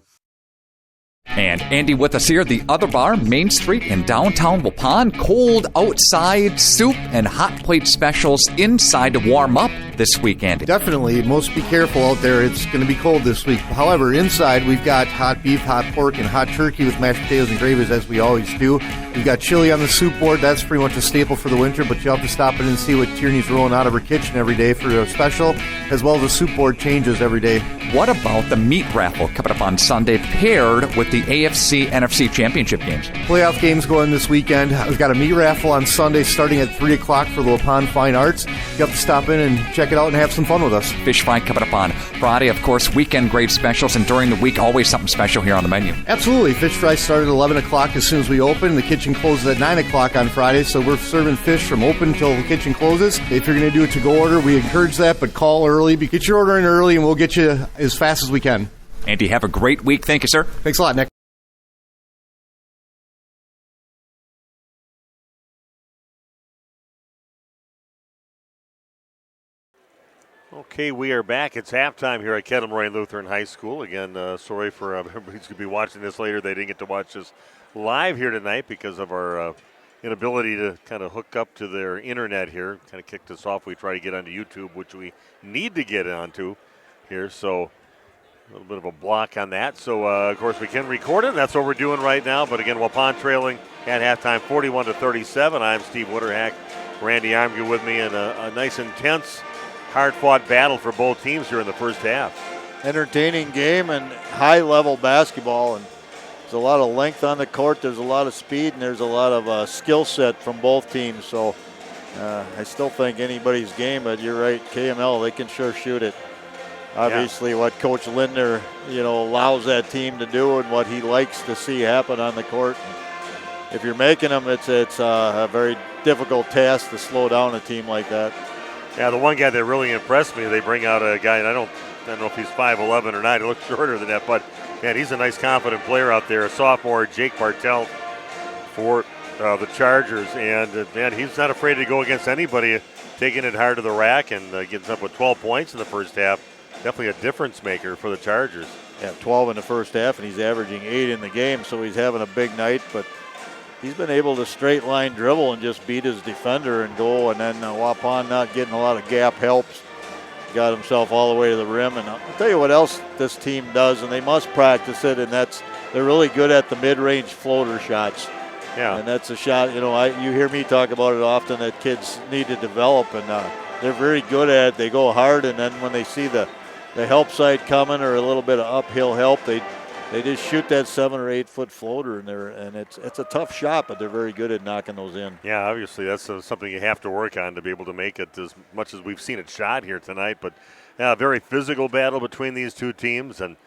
And Andy with us here, the Other Bar, Main Street in downtown Waupun. Cold outside, soup and hot plate specials inside to warm up this week, Andy.
Definitely. Most be careful out there. It's going to be cold this week. However, inside we've got hot beef, hot pork, and hot turkey with mashed potatoes and gravies as we always do. We've got chili on the soup board. That's pretty much a staple for the winter, but you have to stop in and see what Tierney's rolling out of her kitchen every day for a special, as well as the soup board changes every day.
What about the meat raffle coming up on Sunday paired with the AFC NFC championship games?
Playoff games going this weekend. We've got a meat raffle on Sunday starting at 3 o'clock for the Waupun Fine Arts. You have to stop in and check check it out and have some fun with us.
Fish fry coming up on Friday. Of course, weekend grade specials, and during the week, always something special here on the menu.
Absolutely. Fish fry start at 11 o'clock as soon as we open. The kitchen closes at 9 o'clock on Friday, so we're serving fish from open until the kitchen closes. If you're going to do a to-go order, we encourage that, but call early. Get your order in early, and we'll get you as fast as we can.
Andy, have a great week. Thank you, sir.
Thanks a lot, Nick.
Okay, we are back. It's halftime here at Kettle Moraine Lutheran High School. Again, sorry for everybody's going to be watching this later. They didn't get to watch this live here tonight because of our inability to kind of hook up to their internet here. Kind of kicked us off. We try to get onto YouTube, which we need to get onto here. So a little bit of a block on that. So, of course, we can record it. And that's what we're doing right now. But, again, Waupun trailing at halftime 41-37. I'm Steve Witterhack. Randy Armgood with me in a nice, intense, hard-fought battle for both teams here in the first half.
Entertaining game and high-level basketball, and there's a lot of length on the court. There's a lot of speed, and there's a lot of skill set from both teams. So I still think anybody's game, but you're right, KML, they can sure shoot it. Obviously, what Coach Lindner, allows that team to do and what he likes to see happen on the court. If you're making them, it's a very difficult task to slow down a team like that.
Yeah, the one guy that really impressed me, they bring out a guy, and I don't know if he's 5'11" or not. He looks shorter than that, but, man, he's a nice, confident player out there. A sophomore, Jake Bartelt, for the Chargers. And, man, he's not afraid to go against anybody, taking it hard to the rack and gets up with 12 points in the first half. Definitely a difference maker for the Chargers.
Yeah, 12 in the first half, and he's averaging 8 in the game, so he's having a big night, but he's been able to straight line dribble and just beat his defender and go, and then Waupun not getting a lot of gap helps. Got himself all the way to the rim, and I'll tell you what else this team does, and they must practice it, and they're really good at the mid-range floater shots.
Yeah.
And that's a shot, you hear me talk about it often that kids need to develop, and they're very good at it. They go hard, and then when they see the help side coming or a little bit of uphill help, they just shoot that 7 or 8 foot floater in there, and it's a tough shot, but they're very good at knocking those in.
Yeah, obviously that's something you have to work on to be able to make it as much as we've seen it shot here tonight. But yeah, a very physical battle between these two teams, and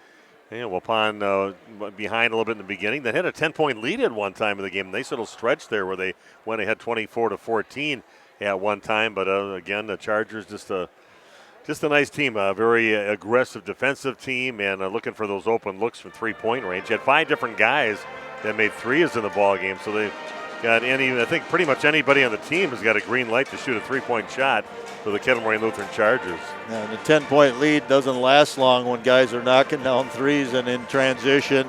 Waupun behind a little bit in the beginning. They had a 10-point lead at one time in the game. Nice little stretch there where they went ahead 24-14 at one time. But again, the Chargers just a nice team, a very aggressive defensive team, and looking for those open looks from three-point range. You had 5 different guys that made threes in the ball game, so they've got I think pretty much anybody on the team has got a green light to shoot a three-point shot for the Kettle Moraine Lutheran Chargers.
Yeah, the 10-point lead doesn't last long when guys are knocking down threes and in transition,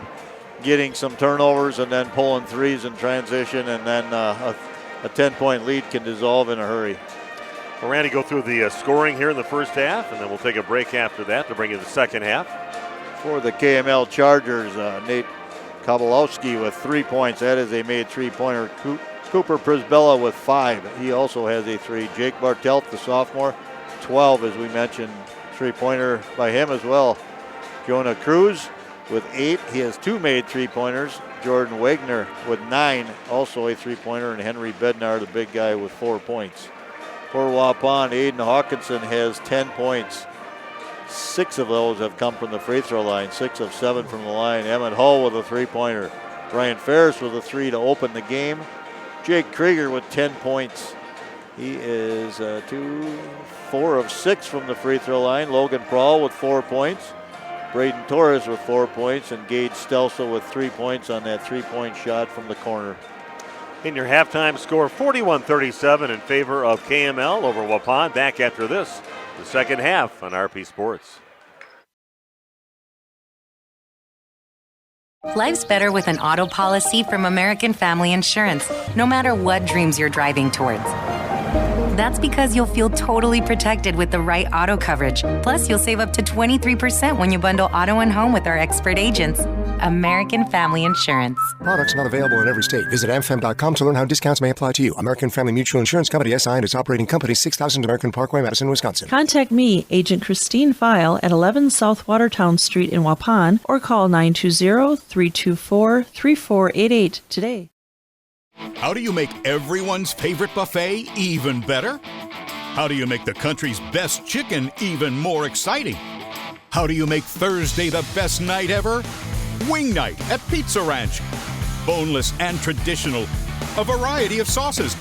getting some turnovers and then pulling threes in transition, and then a 10-point lead can dissolve in a hurry.
Well, Randy, go through the scoring here in the first half, and then we'll take a break after that to bring you the second half.
For the KML Chargers, Nate Kowalowski with 3 points. That is a made three-pointer. Cooper Prisbella with 5. He also has a 3. Jake Bartelt, the sophomore, 12, as we mentioned. Three-pointer by him as well. Jonah Cruz with 8. He has 2 made three-pointers. Jordan Wagner with 9, also a three-pointer. And Henry Bednar, the big guy, with 4 points. For Waupun, Aiden Hawkinson has 10 points. 6 of those have come from the free throw line, 6 of 7 from the line. Emmett Hull with a three-pointer. Brian Ferris with a 3 to open the game. Jake Krieger with 10 points. He is 4 of 6 from the free throw line. Logan Prawl with 4 points. Braden Torres with 4 points. And Gage Stelso with 3 points on that three-point shot from the corner.
In your halftime score, 41-37 in favor of KML over Waupun. Back after this, the second half on RP Sports.
Life's better with an auto policy from American Family Insurance, no matter what dreams you're driving towards. That's because you'll feel totally protected with the right auto coverage. Plus, you'll save up to 23% when you bundle auto and home with our expert agents. American Family Insurance.
Products not available in every state. Visit amfam.com to learn how discounts may apply to you. American Family Mutual Insurance Company, SI, and its operating company, 6000 American Parkway, Madison, Wisconsin.
Contact me, Agent Christine File, at 11 South Watertown Street in Waupun, or call 920-324-3488 today.
How do you make everyone's favorite buffet even better? How do you make the country's best chicken even more exciting? How do you make Thursday the best night ever? Wing night at Pizza Ranch. Boneless and traditional. A variety of sauces.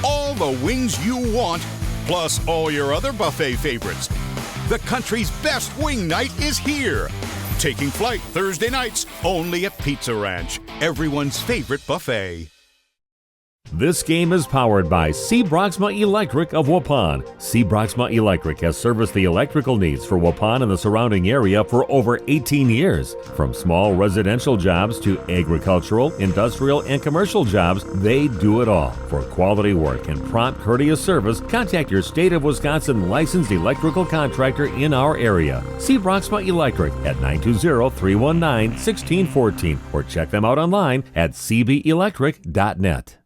All the wings you want, plus all your other buffet favorites. The country's best wing night is here. Taking flight Thursday nights only at Pizza Ranch, everyone's favorite buffet.
This game is powered by C. Broxma Electric of Waupun. C. Broxma Electric has serviced the electrical needs for Waupun and the surrounding area for over 18 years. From small residential jobs to agricultural, industrial, and commercial jobs, they do it all. For quality work and prompt, courteous service, contact your State of Wisconsin licensed electrical contractor in our area. C. Broxma Electric at 920-319-1614 or check them out online at cbelectric.net.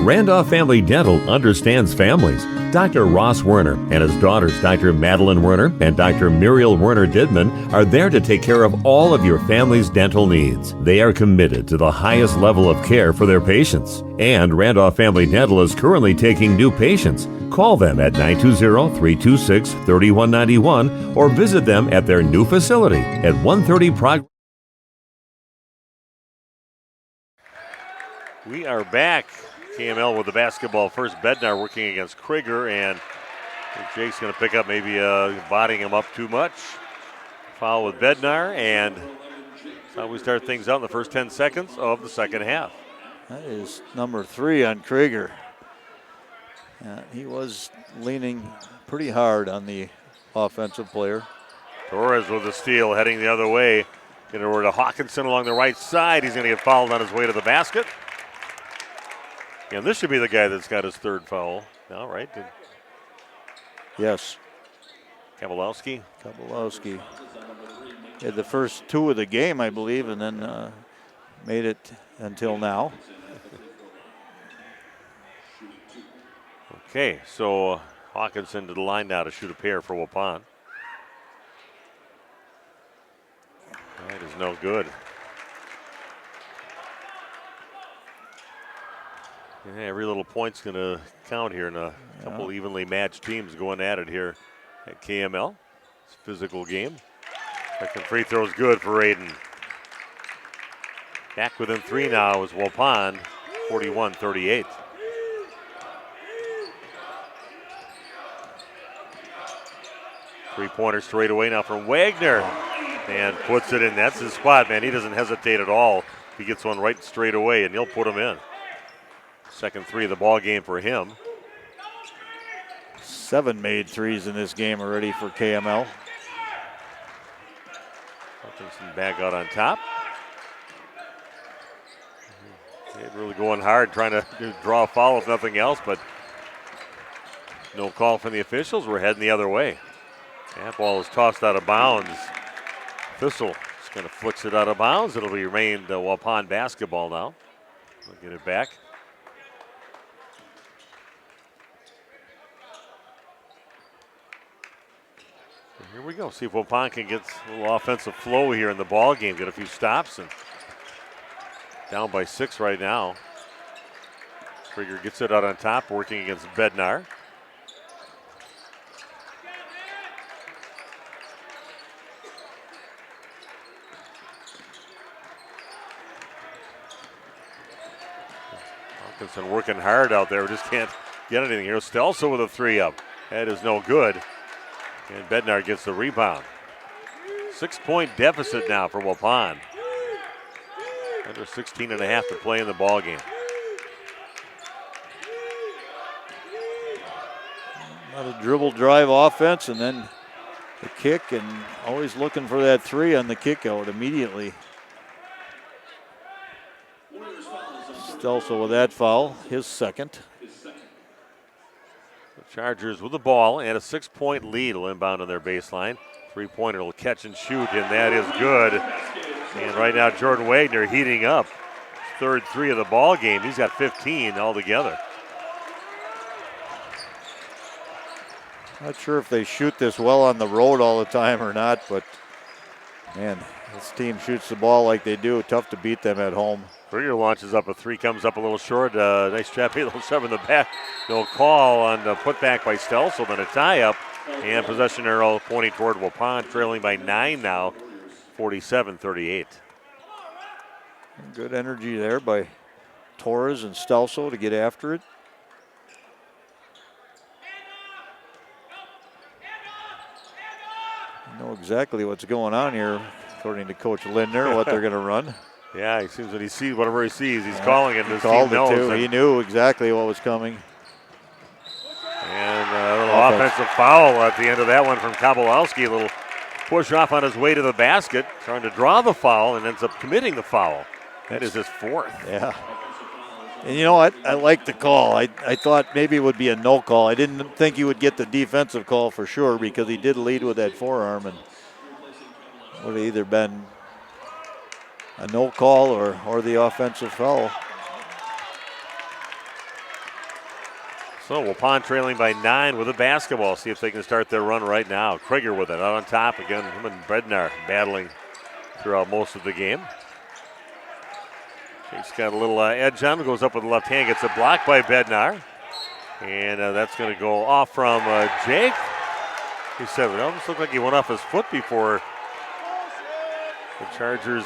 Randolph Family Dental understands families. Dr. Ross Werner and his daughters, Dr. Madeline Werner and Dr. Muriel Werner Didman, are there to take care of all of your family's dental needs. They are committed to the highest level of care for their patients. And Randolph Family Dental is currently taking new patients. Call them at 920-326-3191 or visit them at their new facility at 130 Progress.
We are back. KML with the basketball first. Bednar working against Krieger, and Jake's going to pick up maybe bodying him up too much. Foul with Bednar, and that's how we start things out in the first 10 seconds of the second half.
That is number 3 on Krieger. He was leaning pretty hard on the offensive player.
Torres with the steal, heading the other way. Get it over to Hawkinson along the right side. He's going to get fouled on his way to the basket. And this should be the guy that's got his third foul now, right?
Yes.
Kabalowski.
Had the first 2 of the game, I believe, and then made it until now.
Okay, so Hawkinson to the line now to shoot a pair for Waupun. That is no good. Yeah, every little point's going to count here in a couple evenly matched teams going at it here at KML. It's a physical game. Second free throw is good for Aiden. Back within 3 now is Waupun, 41-38. Three-pointer straight away now from Wagner. And puts it in. That's his spot, man. He doesn't hesitate at all. He gets one right straight away, and he'll put him in. Second 3 of the ball game for him.
7 made threes in this game already for KML.
Hutchinson back out on top. They're really going hard, trying to draw a foul if nothing else, but no call from the officials. We're heading the other way. That ball is tossed out of bounds. Thistle just kind of flicks it out of bounds. It'll remain the Waupun basketball now. We'll get it back. Here we go. See if Waupun can get a little offensive flow here in the ball game. Get a few stops, and down by 6 right now. Krieger gets it out on top, working against Bednar. Hawkinson working hard out there. Just can't get anything here. Stelso with a 3-up. That is no good. And Bednar gets the rebound. 6-point deficit now for Waupun. Under 16 and a half to play in the ball game.
Not a dribble drive offense, and then the kick, and always looking for that 3 on the kick out immediately. Stelso with that foul, his second.
Chargers with the ball and a 6-point lead will inbound on their baseline. 3-pointer will catch and shoot, and that is good. And right now Jordan Wagner heating up. Third 3 of the ball game. He's got 15 altogether.
Not sure if they shoot this well on the road all the time or not, but man, this team shoots the ball like they do. Tough to beat them at home.
Krieger launches up a three, comes up a little short. Nice trap, a little shove in the back. No call on the putback by Stelzel, then a tie-up. And possession arrow pointing toward Waupun, trailing by 9 now, 47-38.
Good energy there by Torres and Stelzel to get after it. You know exactly what's going on here, according to Coach Lindner, what they're going to run.
Yeah, he seems that he sees whatever he sees. He's calling it.
He
His
called
team
it
knows
too. He knew exactly what was coming.
And a little offensive foul at the end of that one from Kowalski. A little push off on his way to the basket, trying to draw the foul, and ends up committing the foul. That is his fourth.
Yeah. And you know what? I like the call. I thought maybe it would be a no call. I didn't think he would get the defensive call for sure because he did lead with that forearm, and would have either been a no call or the offensive foul.
So Waupun trailing by 9 with a basketball. See if they can start their run right now. Krieger with it out on top again. Him and Bednar battling throughout most of the game. He's got a little edge on him. Goes up with the left hand. Gets a block by Bednar. And that's going to go off from Jake. He said it almost looked like he went off his foot before the Chargers.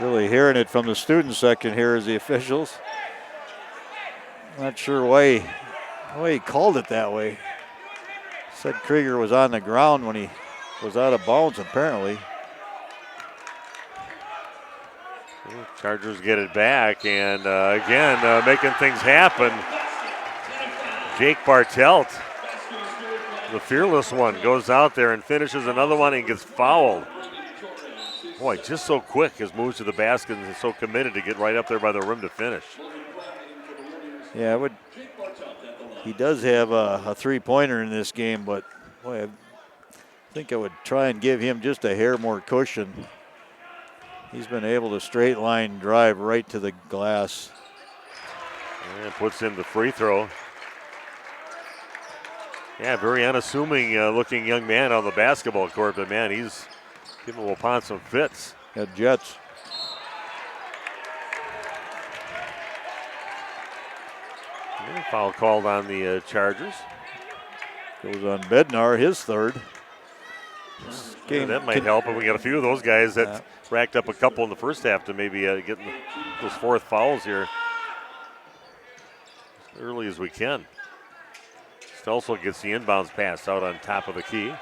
Really hearing it from the student section here as the officials. Not sure why he called it that way. Said Krieger was on the ground when he was out of bounds, apparently.
Chargers get it back, and again, making things happen. Jake Bartelt, the fearless one, goes out there and finishes another one and gets fouled. Boy, just so quick his moves to the basket and so committed to get right up there by the rim to finish.
Yeah, he does have a three-pointer in this game, but boy, I think I would try and give him just a hair more cushion. He's been able to straight line drive right to the glass.
And puts in the free throw. Yeah, very unassuming looking young man on the basketball court, but man, he's giving Waupun some fits.
Got Jets.
Yeah, foul called on the Chargers.
Goes on Bednar, his third.
Yeah, that might help, but we got a few of those guys that racked up a couple in the first half to maybe get those fourth fouls here as early as we can. Stelzel gets the inbounds pass out on top of the key.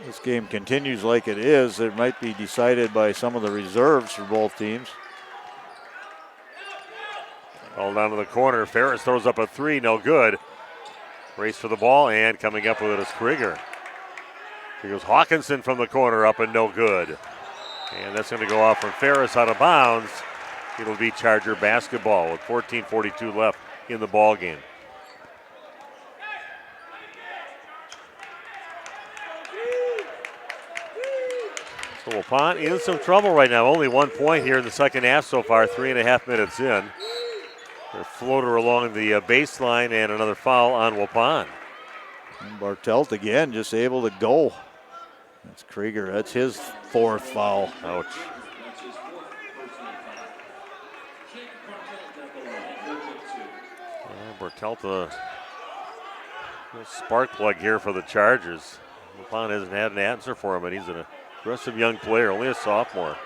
This game continues like it is. It might be decided by some of the reserves for both teams.
All down to the corner. Ferris throws up a three, no good. Race for the ball, and coming up with it is Krieger. Here goes Hawkinson from the corner, up and no good. And that's going to go off from Ferris out of bounds. It'll be Charger basketball with 14:42 left in the ball game. So Waupun in some trouble right now. Only 1 point here in the second half so far, 3.5 minutes in. Their floater along the baseline and another foul on Waupun.
And Bartelt again just able to go. That's Krieger. That's his fourth foul.
Ouch. Bartelt, a spark plug here for the Chargers. Waupun hasn't had an answer for him, and he's an aggressive young player, only a sophomore.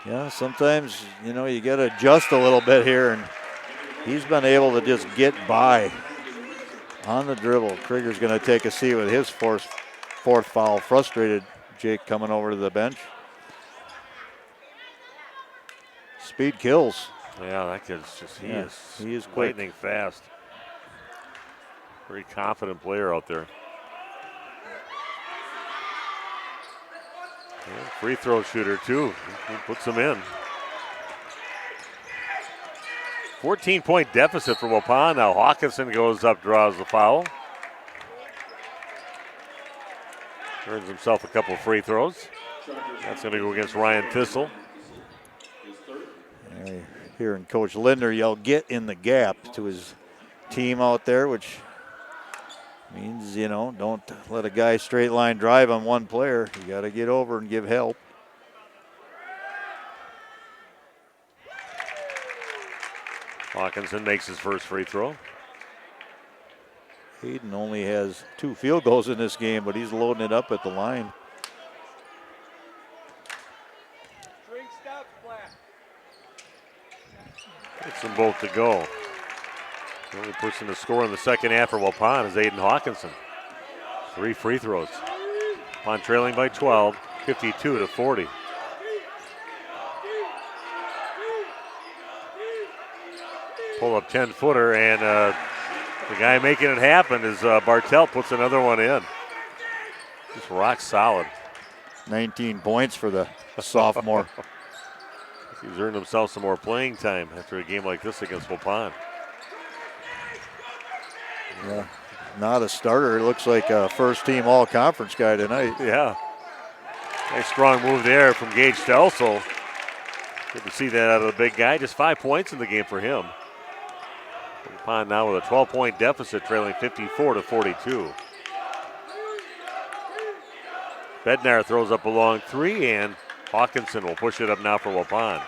Yeah, sometimes, you know, you got to adjust a little bit here, and he's been able to just get by on the dribble. Krieger's going to take a seat with his fourth foul. Frustrated Jake coming over to the bench. Speed kills.
Yeah, that kid's just,
he is quick.
lightning fast. Very confident player out there. Yeah, free throw shooter too. He puts them in. 14-point deficit for Waupun. Now Hawkinson goes up, draws the foul. Earns himself a couple of free throws. That's going to go against Ryan Thistle.
Hearing Coach Lindner yell, "Get in the gap" to his team out there, which Means, don't let a guy straight line drive on one player. You got to get over and give help.
Hawkinson makes his first free throw.
Hayden only has 2 field goals in this game, but he's loading it up at the line.
Gets them both to go. The only person to score in the second half for Waupun is Aiden Hawkinson. 3 free throws. Waupun trailing by 12, 52-40. Pull up 10-footer, and the guy making it happen is Bartelt puts another one in. Just rock solid.
19 points for the sophomore.
He's earned himself some more playing time after a game like this against Waupun.
Yeah, not a starter. It looks like a first-team all-conference guy tonight.
Yeah. Nice strong move there from Gage Stelsel. Good to see that out of the big guy. Just 5 points in the game for him. Waupun now with a 12-point deficit, trailing 54-42. Bednar throws up a long 3, and Hawkinson will push it up now for Waupun.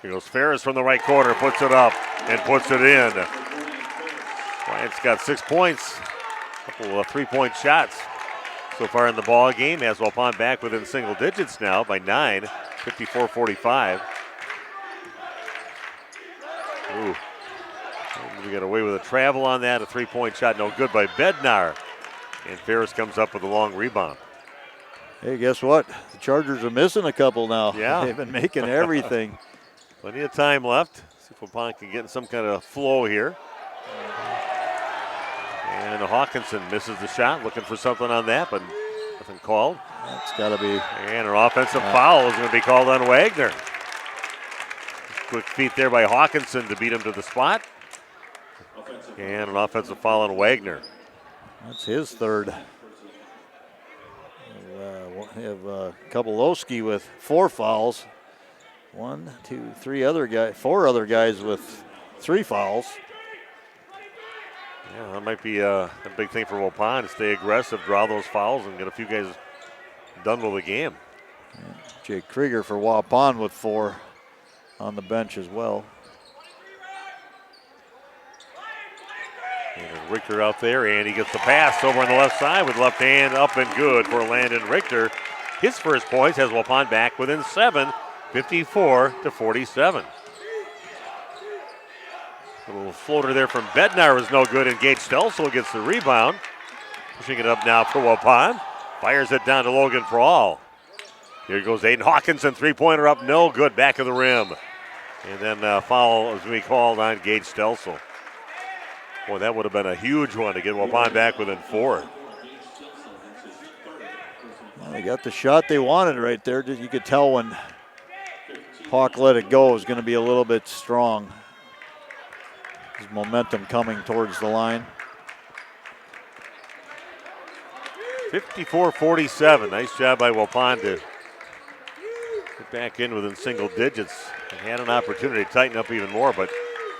Here goes Ferris from the right corner, puts it up and puts it in. Bryant's got 6 points, a couple of 3-point shots so far in the ball game. Has Waupun back within single digits now by 9, 54-45. Ooh, we got away with a travel on that. A 3-point shot, no good by Bednar. And Ferris comes up with a long rebound.
Hey, guess what? The Chargers are missing a couple now.
Yeah.
They've been making everything.
Plenty of time left. See if Waupun can get in some kind of flow here. And Hawkinson misses the shot, looking for something on that, but nothing called.
That's got to be.
And an offensive foul is going to be called on Wagner. Quick feet there by Hawkinson to beat him to the spot. And an offensive foul on Wagner.
That's his third. We'll have Kobolowski with 4 fouls. 1, 2, 3 other guys, 4 other guys with 3 fouls.
Yeah, that might be a big thing for Waupun to stay aggressive, draw those fouls, and get a few guys done with the game.
Jake Krieger for Waupun with 4 on the bench as well.
And Richter out there, and he gets the pass over on the left side with left hand up and good for Landon Richter. His first points has Waupun back within 7, 54-47. A little floater there from Bednar was no good, and Gage Stelsel gets the rebound. Pushing it up now for Waupun. Fires it down to Logan Prawl. Here goes Aiden Hawkinson, 3-pointer up, no good, back of the rim. And then foul is going to be called on Gage Stelsel. Boy, that would have been a huge one to get Waupun back within 4.
Well, they got the shot they wanted right there. You could tell when Hawk let it go, it was going to be a little bit strong. His momentum coming towards the line.
54-47. Nice job by Waupun to get back in within single digits. They had an opportunity to tighten up even more, but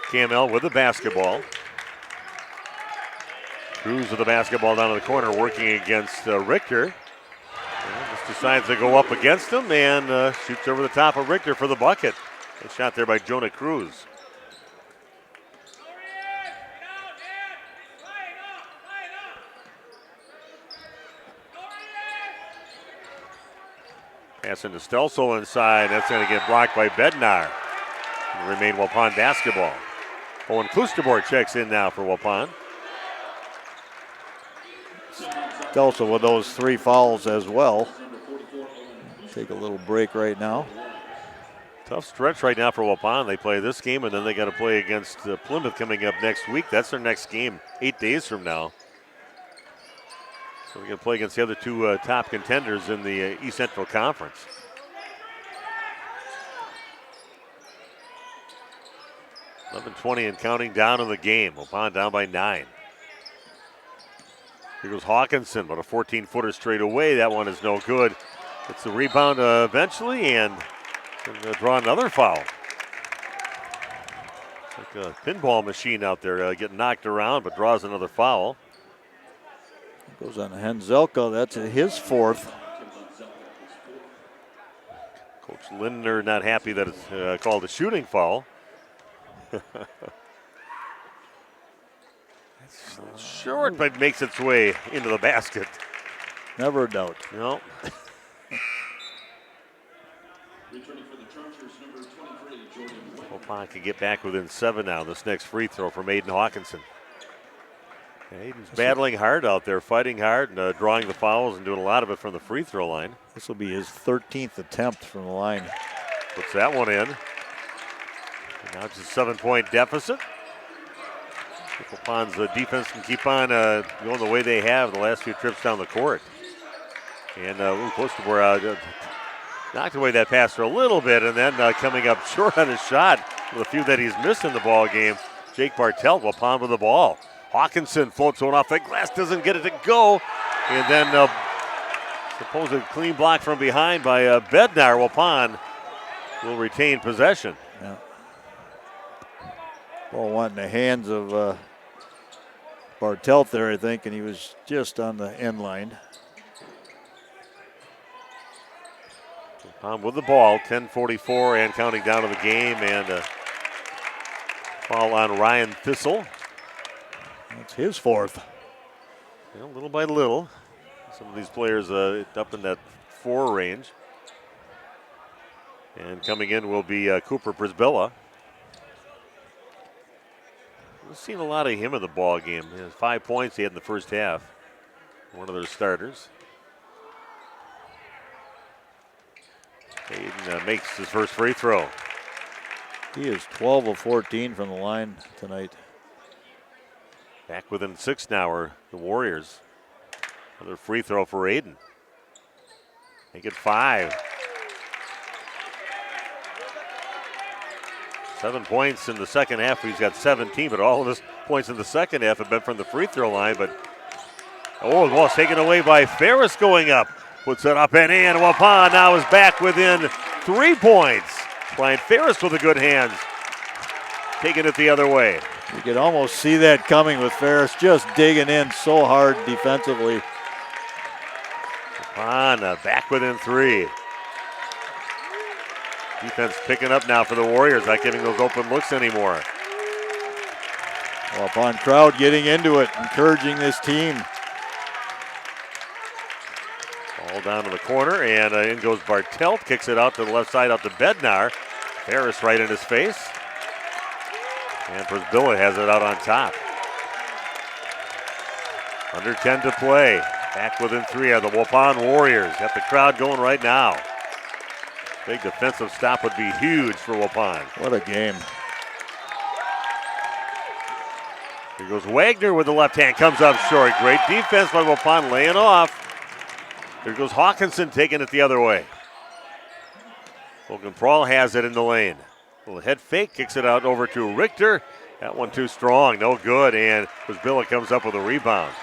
KML with the basketball. Cruz with the basketball down in the corner, working against Richter. And just decides to go up against him and shoots over the top of Richter for the bucket. A shot there by Jonah Cruz. Pass into Stelsel inside. That's going to get blocked by Bednar. And remain Waupun basketball. Owen Klusterborg checks in now for Waupun.
Stelsel with those 3 fouls as well. Take a little break right now.
Tough stretch right now for Waupun. They play this game, and then they got to play against Plymouth coming up next week. That's their next game 8 days from now. So they're going to play against the other 2 top contenders in the East Central Conference. .20 and counting down in the game. Waupun down by 9. Here goes Hawkinson, but a 14-footer straight away. That one is no good. It's the rebound eventually, and draw another foul. Like a pinball machine out there, getting knocked around, but draws another foul.
Goes on Henzelka. That's his fourth.
Coach Lindner not happy that it's called a shooting foul. Short, but makes its way into the basket.
Never a doubt.
No. Waupun can get back within 7 now. This next free throw from Aiden Hawkinson. Aiden's battling hard out there, fighting hard, and drawing the fouls and doing a lot of it from the free throw line.
This will be his 13th attempt from the line.
Puts that one in. And now it's a 7-point deficit. Waupun's defense can keep on going the way they have the last few trips down the court. And Klosterboer knocked away that pass for a little bit, and then coming up short on his shot with a few that he's missed in the ball game. Jake Bartelt, Waupun with the ball. Hawkinson floats one off the glass, doesn't get it to go. And then supposed clean block from behind by Bednar. Waupun will retain possession.
Yeah. Ball went in the hands of Bartelt there, I think, and he was just on the end line.
With the ball, 10:44 and counting down to the game, and foul on Ryan Thistle.
That's his fourth.
Well, little by little, some of these players up in that 4 range. And coming in will be Cooper Prisbilla. We've seen a lot of him in the ball game. He has 5 points he had in the first half. One of their starters. Aiden makes his first free throw.
He is 12 of 14 from the line tonight.
Back within 6 now are the Warriors. Another free throw for Aiden. Make it 5. 7 points in the second half. He's got 17, but all of his points in the second half have been from the free throw line. But the ball's taken away by Ferris going up. Puts it up and in. Waupun now is back within 3 points. Brian Ferris with the good hands. Taking it the other way.
You could almost see that coming with Ferris just digging in so hard defensively.
Waupun back within 3. Defense picking up now for the Warriors, not giving those open looks anymore.
Waupun crowd getting into it, encouraging this team.
Ball down to the corner, and in goes Bartelt. Kicks it out to the left side, out to Bednar. Ferris right in his face. And Prisbilla has it out on top. Under 10 to play. Back within 3 are the Waupun Warriors. Got the crowd going right now. Big defensive stop would be huge for Waupun.
What a game.
Here goes Wagner with the left hand. Comes up short. Great defense by Waupun, laying off. Here goes Hawkinson taking it the other way. Logan Prawl has it in the lane. Little head fake, kicks it out over to Richter. That one too strong, no good, and Prisbilla comes up with a rebound.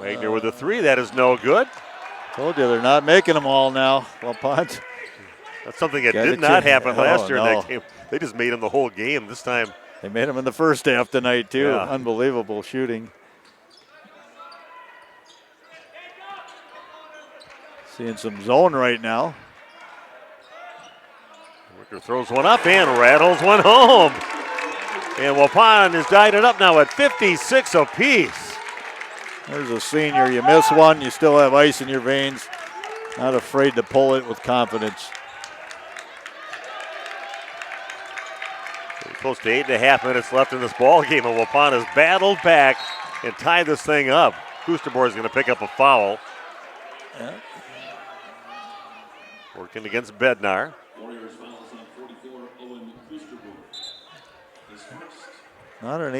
Wagner with a 3, that is no good.
Told you they're not making them all now. Waupun.
That's something that did not happen last year in
no.
that game. They just made him the whole game. This time
they made him in the first half tonight too.
Yeah.
Unbelievable shooting. Seeing some zone right now.
Ricker throws one up and rattles one home. And Waupun is tied it up now at 56 apiece.
There's a senior. You miss one, you still have ice in your veins. Not afraid to pull it with confidence.
Close to 8.5 minutes left in this ball game, and Waupun has battled back and tied this thing up. Klosterboer is going to pick up a foul.
Yeah.
Working against Bednar.
Not an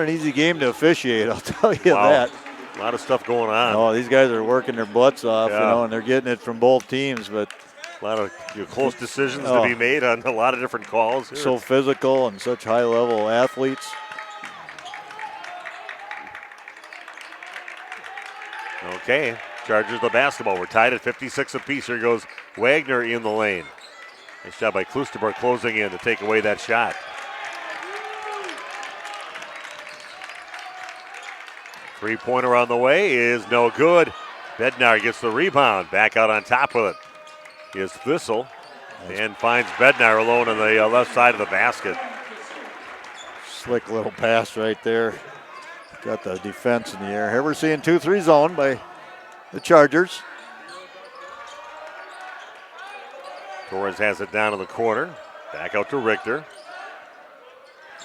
easy game to officiate, I'll tell you
Wow.
that.
A lot of stuff going on.
Oh, these guys are working their butts off,
Yeah.
and they're getting it from both teams, but
A lot of close decisions to be made on a lot of different calls here.
so physical and such high-level athletes.
Okay, Chargers the basketball. We're tied at 56 apiece. Here goes Wagner in the lane. Nice job by Klusterberg closing in to take away that shot. Three-pointer on the way is no good. Bednar gets the rebound. Back out on top with it is Thistle. And finds Bednar alone on the left side of the basket.
Slick little pass right there. Got the defense in the air. Here we're seeing 2-3 zone by the Chargers.
Torres has it down in the corner. Back out to Richter.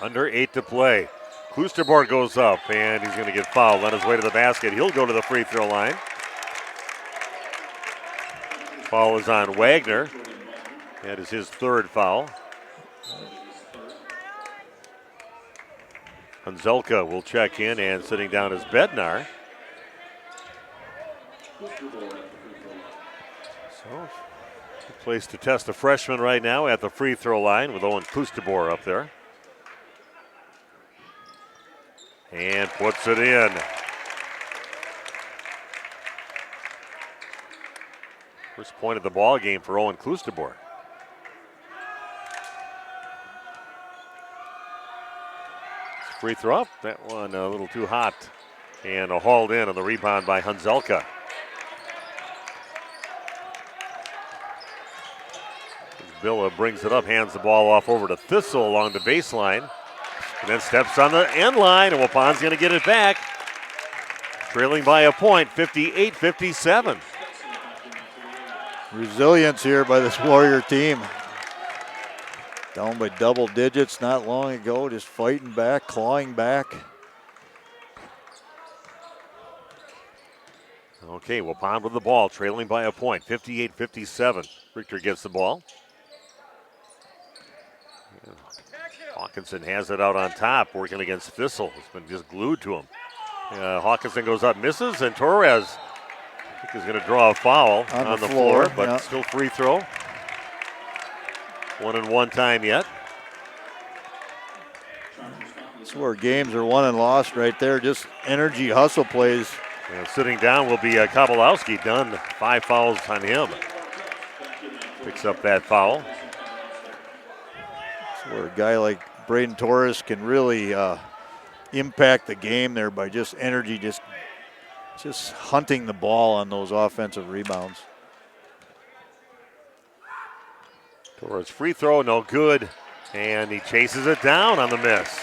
Under 8 to play. Klusterborg goes up, and he's going to get fouled on his way to the basket. He'll go to the free throw line. Foul is on Wagner. That is his third foul. Hanzelka will check in, and sitting down is Bednar. So, place to test a freshman right now at the free throw line with Owen Klusterborg up there. And puts it in. First point of the ball game for Owen Klusterborg. Free throw up. That one a little too hot. And a hauled in on the rebound by Hanzelka. Villa brings it up, hands the ball off over to Thistle along the baseline. And then steps on the end line, and Waupun's going to get it back. Trailing by a point, 58-57.
Resilience here by this Warrior team. Down by double digits not long ago, just fighting back, clawing back.
Okay, Waupun with the ball, trailing by a point, 58-57. Richter gets the ball. Hawkinson has it out on top, working against Thistle. It's been just glued to him. Hawkinson goes up, misses, and Torres, I think, is going to draw a foul on the floor, but still free throw. 1-and-1 time yet.
That's where games are won and lost right there. Just energy, hustle plays.
And sitting down will be Kowalowski. Done 5 fouls on him. Picks up that foul.
Where a guy like Braden Torres can really impact the game there by just energy, just hunting the ball on those offensive rebounds.
Torres free throw, no good, and he chases it down on the miss.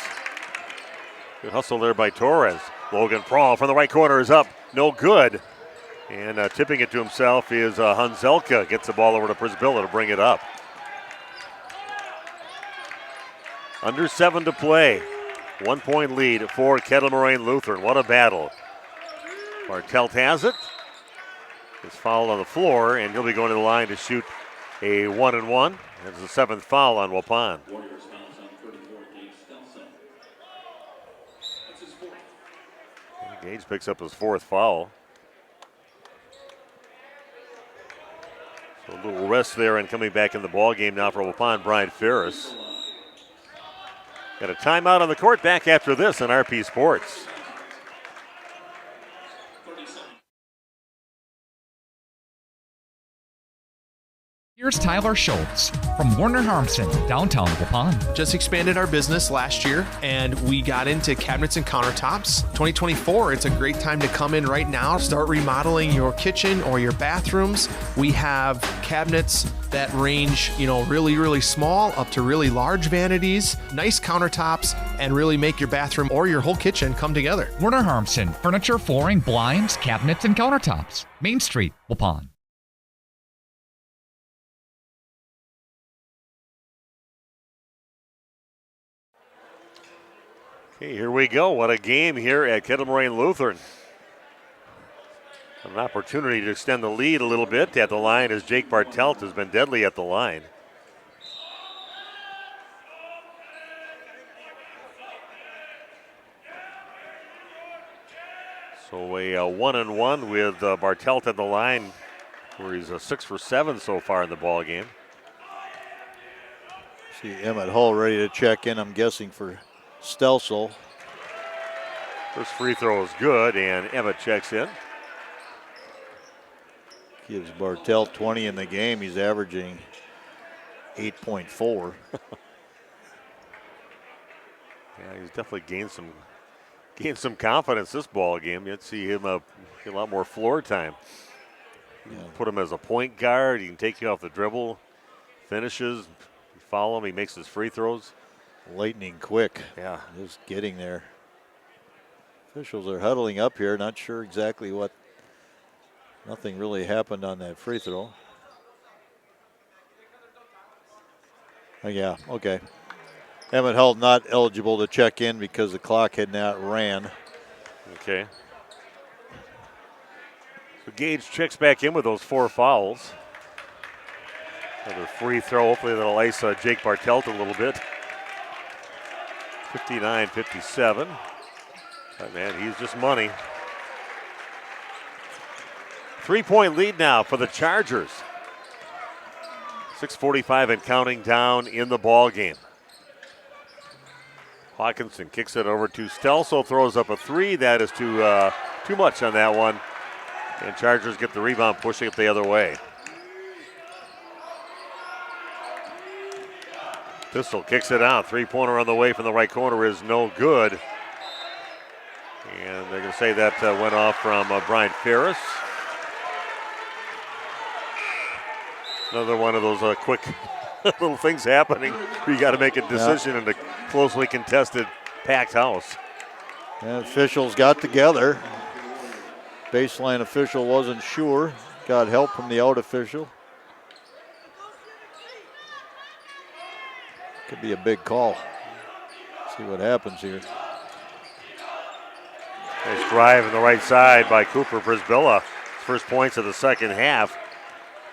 Good hustle there by Torres. Logan Prawl from the right corner is up, no good. And tipping it to himself is Hanzelka. Gets the ball over to Prisbilla to bring it up. Under 7 to play. 1 point lead for Kettle Moraine Lutheran. What a battle. Bartelt has it. It's fouled on the floor, and he'll be going to the line to shoot a 1-and-1. That's the 7th foul on Waupun. Gage picks up his 4th foul. So a little rest there, and coming back in the ball game now for Waupun, Brian Ferris. Got a timeout on the court. Back after this on RP Sports.
Here's Tyler Schultz from Warner Harmson, downtown Waupun.
Just expanded our business last year, and we got into cabinets and countertops. 2024, it's a great time to come in right now. Start remodeling your kitchen or your bathrooms. We have cabinets that range, really, really small up to really large vanities, nice countertops, and really make your bathroom or your whole kitchen come together.
Warner Harmson, furniture, flooring, blinds, cabinets, and countertops. Main Street, Waupun.
Okay, here we go. What a game here at Kettle Moraine Lutheran. An opportunity to extend the lead a little bit at the line as Jake Bartelt has been deadly at the line. So a 1-and-1 with Bartelt at the line, where he's 6 for 7 so far in the ball game.
See Emmett Hull ready to check in, I'm guessing, for Stelsel.
First free throw is good, and Emmett checks in.
Gives Bartelt 20 in the game. He's averaging 8.4.
Yeah, he's definitely gained some confidence this ball game. You'd see him get a lot more floor time. You can put him as a point guard. He can take you off the dribble, finishes, you follow him. He makes his free throws.
Lightning quick.
Yeah,
just getting there. Officials are huddling up here. Not sure exactly what. Nothing really happened on that free throw. Oh, yeah, okay. Emmett Hull not eligible to check in because the clock had not ran.
Okay. So Gage checks back in with those 4 fouls. Another free throw. Hopefully that'll ice Jake Bartelt a little bit. 59-57. But man, he's just money. 3-point lead now for the Chargers. 6:45 and counting down in the ball game. Hawkinson kicks it over to Stelso, throws up a 3. That is too much on that one. And Chargers get the rebound, pushing it the other way. Thistle kicks it out. 3-pointer on the way from the right corner is no good. And they're going to say that went off from Brian Ferris. Another one of those quick little things happening where you got to make a decision in a closely contested, packed house.
And officials got together. Baseline official wasn't sure. Got help from the out official. Could be a big call. See what happens here.
Nice drive on the right side by Cooper Brisbilla. First points of the second half.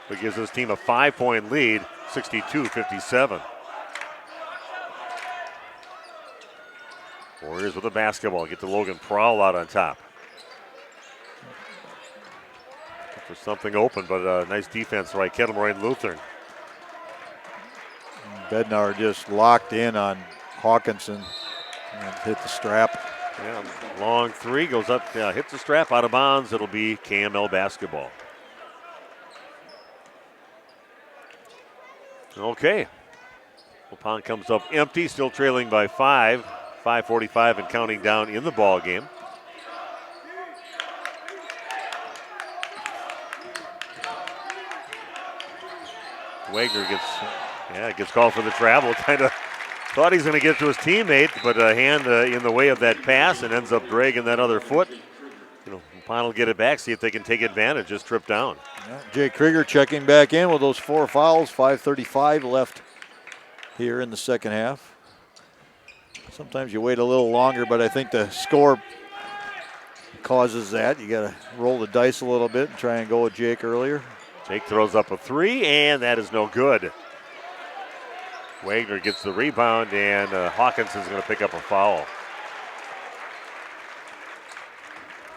It gives his team a 5-point lead, 62-57. Warriors with the basketball. Get to Logan Prowl out on top. There's something open, but nice defense by Kettle Moraine Lutheran.
Bednar just locked in on Hawkinson and hit the strap.
Yeah, long 3 goes up, hits the strap, out of bounds. It'll be KML basketball. Okay. Waupun comes up empty, still trailing by 5. 5:45 and counting down in the ball game. Wagner gets called for the travel. Kind of thought he's going to get to his teammate, but a hand in the way of that pass and ends up dragging that other foot. Waupun will get it back, see if they can take advantage, just trip down.
Jay Krieger checking back in with those 4 fouls. 5:35 left here in the second half. Sometimes you wait a little longer, but I think the score causes that. You got to roll the dice a little bit and try and go with Jake earlier.
Jake throws up a 3, and that is no good. Wagner gets the rebound, and Hawkinson's going to pick up a foul.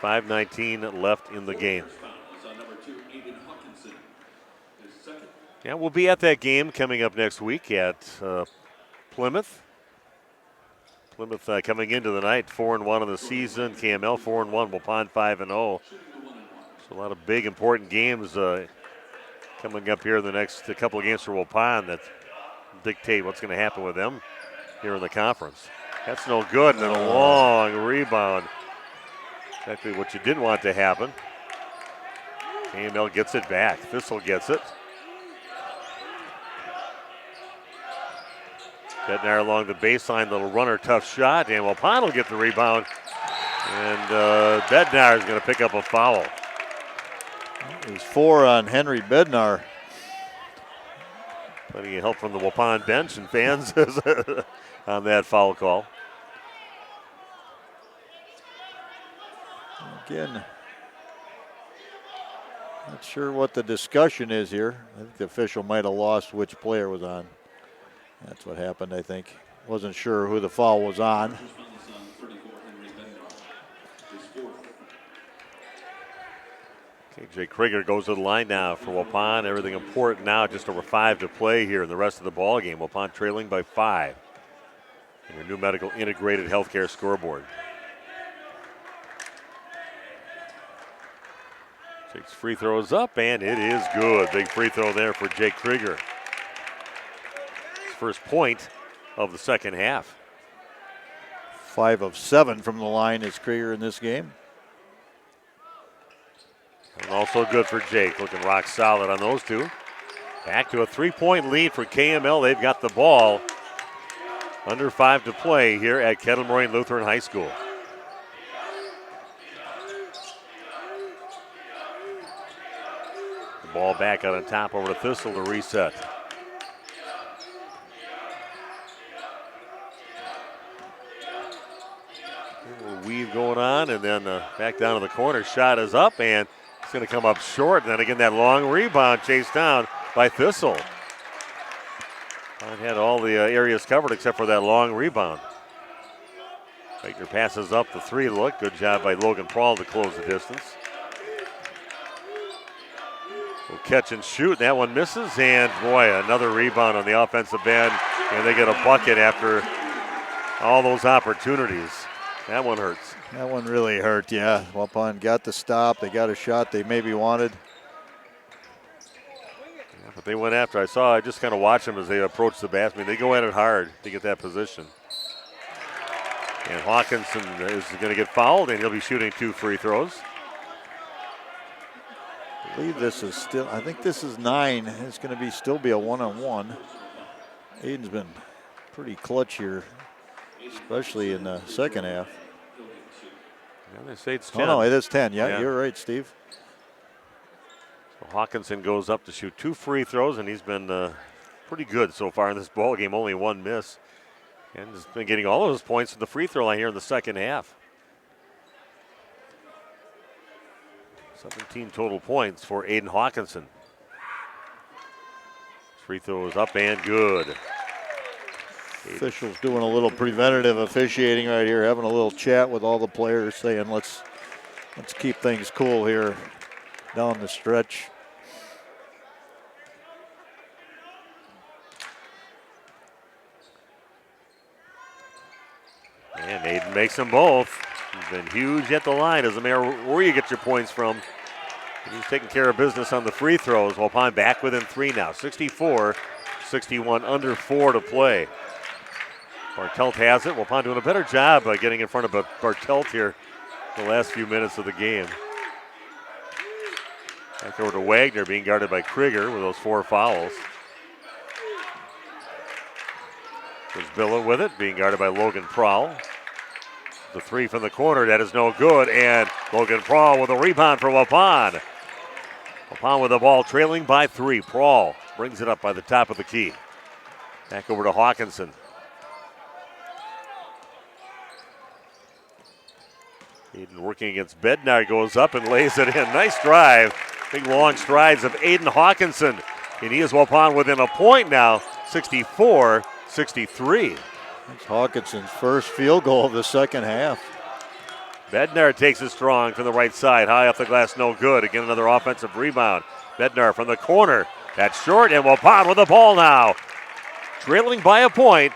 5:19 left in the game. Yeah, we'll be at that game coming up next week at Plymouth. Plymouth coming into the night 4-1 in the season. KML 4-1. Waupun 5-0. So a lot of big important games coming up here in the next couple of games for Waupun that dictate what's going to happen with them here in the conference. That's no good, and then a long rebound. Exactly what you didn't want to happen. KML gets it back. Thistle gets it. Bednar along the baseline, little runner, tough shot, and Waupun will get the rebound. And Bednar is going to pick up a foul.
There's 4 on Henry Bednar.
Plenty of help from the Waupun bench and fans on that foul call.
Again, not sure what the discussion is here. I think the official might have lost which player was on. That's what happened, I think. Wasn't sure who the foul was on.
Okay, Jake Krieger goes to the line now for Waupun. Everything important now, just over 5 to play here in the rest of the ball game. Waupun trailing by 5 in your new medical integrated healthcare scoreboard. Jake's free throw is up, and it is good. Big free throw there for Jake Krieger. first point of the second half.
5 of 7 from the line is Krieger in this game.
And also good for Jake, looking rock solid on those two. Back to a 3-point lead for KML. They've got the ball. Under 5 to play here at Kettle Moraine Lutheran High School. The ball back out on top over to Thistle to reset. A little weave going on, and then back down to the corner. Shot is up, and it's going to come up short. And then again, that long rebound chased down by Thistle. Had all the areas covered except for that long rebound. Baker passes up the 3 look. Good job by Logan Prawl to close the distance. Will catch and shoot. That one misses, and boy, another rebound on the offensive end, and they get a bucket after all those opportunities. That one hurts.
That one really hurt, yeah. Waupun got the stop. They got a shot they maybe wanted.
But they went after. I just kind of watched them as they approached the basket. I mean, they go at it hard to get that position. And Hawkinson is going to get fouled, and he'll be shooting 2 free throws.
I believe this is still, I think this is 9. It's going to still be a 1-on-1. Aiden's been pretty clutch here, especially in the second half.
Yeah, they say it's 10.
Oh, no, it is 10. Yeah, you're right, Steve.
Hawkinson goes up to shoot 2 free throws, and he's been pretty good so far in this ball game. Only 1 miss, and has been getting all of his points at the free throw line here in the second half. 17 total points for Aiden Hawkinson. Free throw is up and good.
Officials doing a little preventative officiating right here, having a little chat with all the players, saying let's keep things cool here down the stretch.
And Aiden makes them both. He's been huge at the line. Doesn't matter where you get your points from. He's taking care of business on the free throws. Waupun back within 3 now. 64-61, under 4 to play. Bartelt has it. Waupun doing a better job by getting in front of Bartelt here the last few minutes of the game. Back over to Wagner, being guarded by Krieger with those 4 fouls. There's Billa with it, being guarded by Logan Prawl. The 3 from the corner, that is no good, and Logan Prawl with a rebound for Waupun. Waupun with the ball trailing by 3. Prawl brings it up by the top of the key. Back over to Hawkinson. Aiden working against Bednar, goes up and lays it in. Nice drive. Big long strides of Aiden Hawkinson. And he is Waupun within a point now, 64-63.
That's Hawkinson's first field goal of the second half.
Bednar takes it strong from the right side. High off the glass, no good. Again, another offensive rebound. Bednar from the corner. That's short, and Waupun with the ball now. Trailing by a point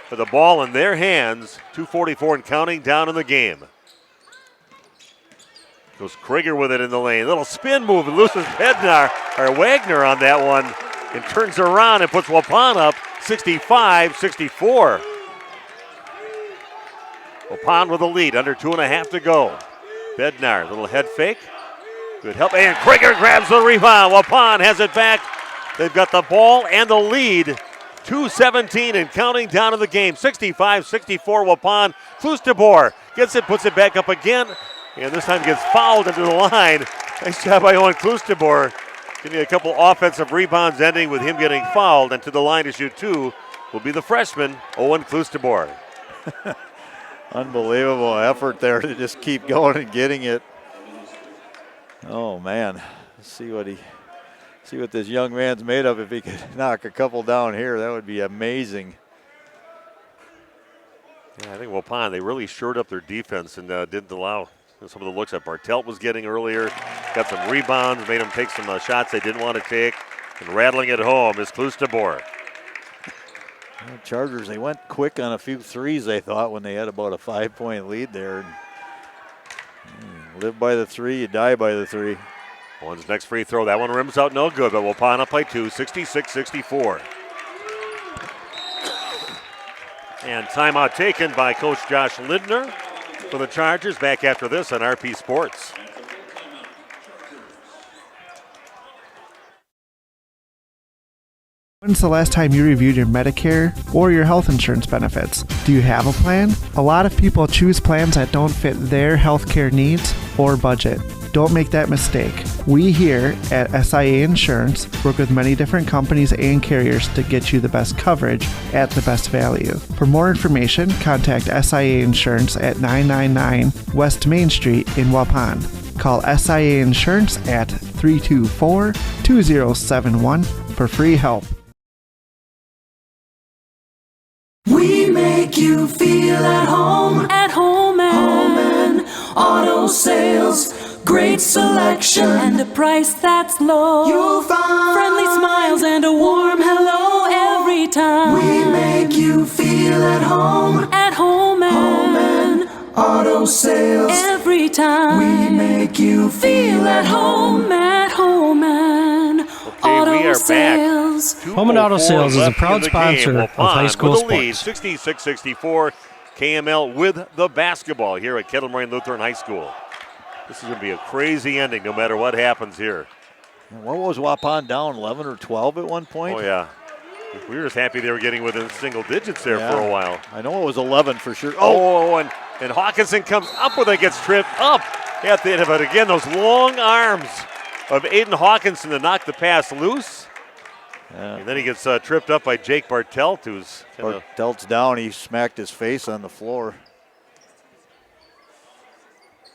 with the ball in their hands. 2:44 and counting down in the game. Goes Krieger with it in the lane. Little spin move and loses Wagner on that one. And turns around and puts Waupun up 65-64. Waupun with the lead, under 2.5 to go. Bednar, little head fake. Good help, and Krieger grabs the rebound. Waupun has it back. They've got the ball and the lead. 2:17 and counting down in the game. 65-64 Waupun. Klustebor gets it, puts it back up again, and this time gets fouled into the line. Nice job by Owen Klustebor. Getting a couple offensive rebounds, ending with him getting fouled, and to the line to shoot 2 will be the freshman, Owen Klustebor.
Unbelievable effort there to just keep going and getting it. Oh man, let's see what this young man's made of. If he could knock a couple down here, that would be amazing.
Yeah, I think Waupun, they really shored up their defense and didn't allow some of the looks that Bartelt was getting earlier. Got some rebounds, made them take some shots they didn't want to take. And rattling it home is Klustebor.
The Chargers, they went quick on a few threes, they thought, when they had about a 5-point lead there. Live by the 3, you die by the 3.
One's next free throw, that one rims out no good, but Waupun up by 2, 66-64. And timeout taken by Coach Josh Lindner for the Chargers. Back after this on RP Sports.
When's the last time you reviewed your Medicare or your health insurance benefits? Do you have a plan? A lot of people choose plans that don't fit their healthcare needs or budget. Don't make that mistake. We here at SIA Insurance work with many different companies and carriers to get you the best coverage at the best value. For more information, contact SIA Insurance at 999 West Main Street in Waupun. Call SIA Insurance at 324-2071 for free help.
We make you feel at home and auto sales. Great selection and a price that's low. You'll find friendly smiles and a warm hello every time. We make you feel at home and auto sales. Every time we make you feel at home and auto
we are
sales.
back.
Home and Auto Sales is a proud sponsor of high school sports.
66-64, KML with the basketball here at Kettle Moraine Lutheran High School. This is going to be a crazy ending no matter what happens here.
What was Waupun down, 11 or 12 at one point?
Oh, yeah. We were just happy they were getting within single digits there for a while.
I know it was 11 for sure.
And Hawkinson comes up with it, gets tripped up at the end of it. Again, those long arms of Aiden Hawkinson to knock the pass loose.
Yeah.
And then he gets tripped up by Jake Bartelt, who's
Bartelt's down. He smacked his face on the floor.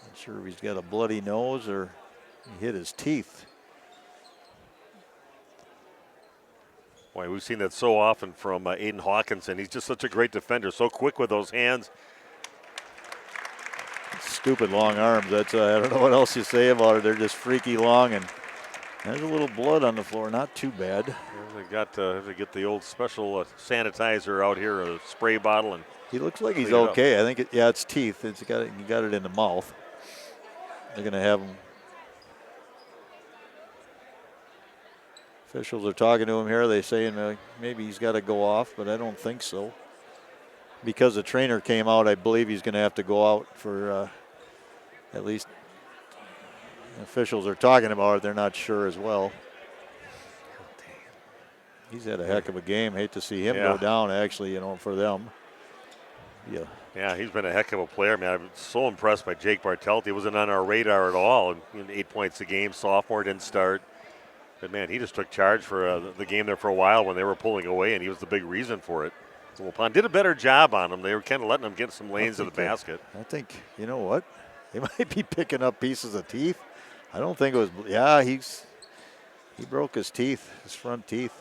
Not sure if he's got a bloody nose or he hit his teeth.
Boy, we've seen that so often from Aiden Hawkinson. He's just such a great defender, so quick with those hands.
Stupid long arms. That's I don't know what else you say about it. They're just freaky long, and there's a little blood on the floor. Not too bad.
They got to get the old special sanitizer out here, a spray bottle, and
he looks like he's okay. I think it's teeth. He got it in the mouth. They're gonna have him. Officials are talking to him here. They're saying maybe he's got to go off, but I don't think so. Because the trainer came out, I believe he's going to have to go out for at least officials are talking about it. They're not sure as well. He's had a heck of a game. Hate to see him go down, actually, for them. Yeah.
Yeah, he's been a heck of a player, man. I'm so impressed by Jake Bartelt. He wasn't on our radar at all. And 8 points a game, sophomore, didn't start. But, man, he just took charge for the game there for a while when they were pulling away, and he was the big reason for it. So Waupun did a better job on him. They were kind of letting him get some lanes of the basket.
I think, you know what? They might be picking up pieces of teeth. I don't think it was, he broke his teeth, his front teeth.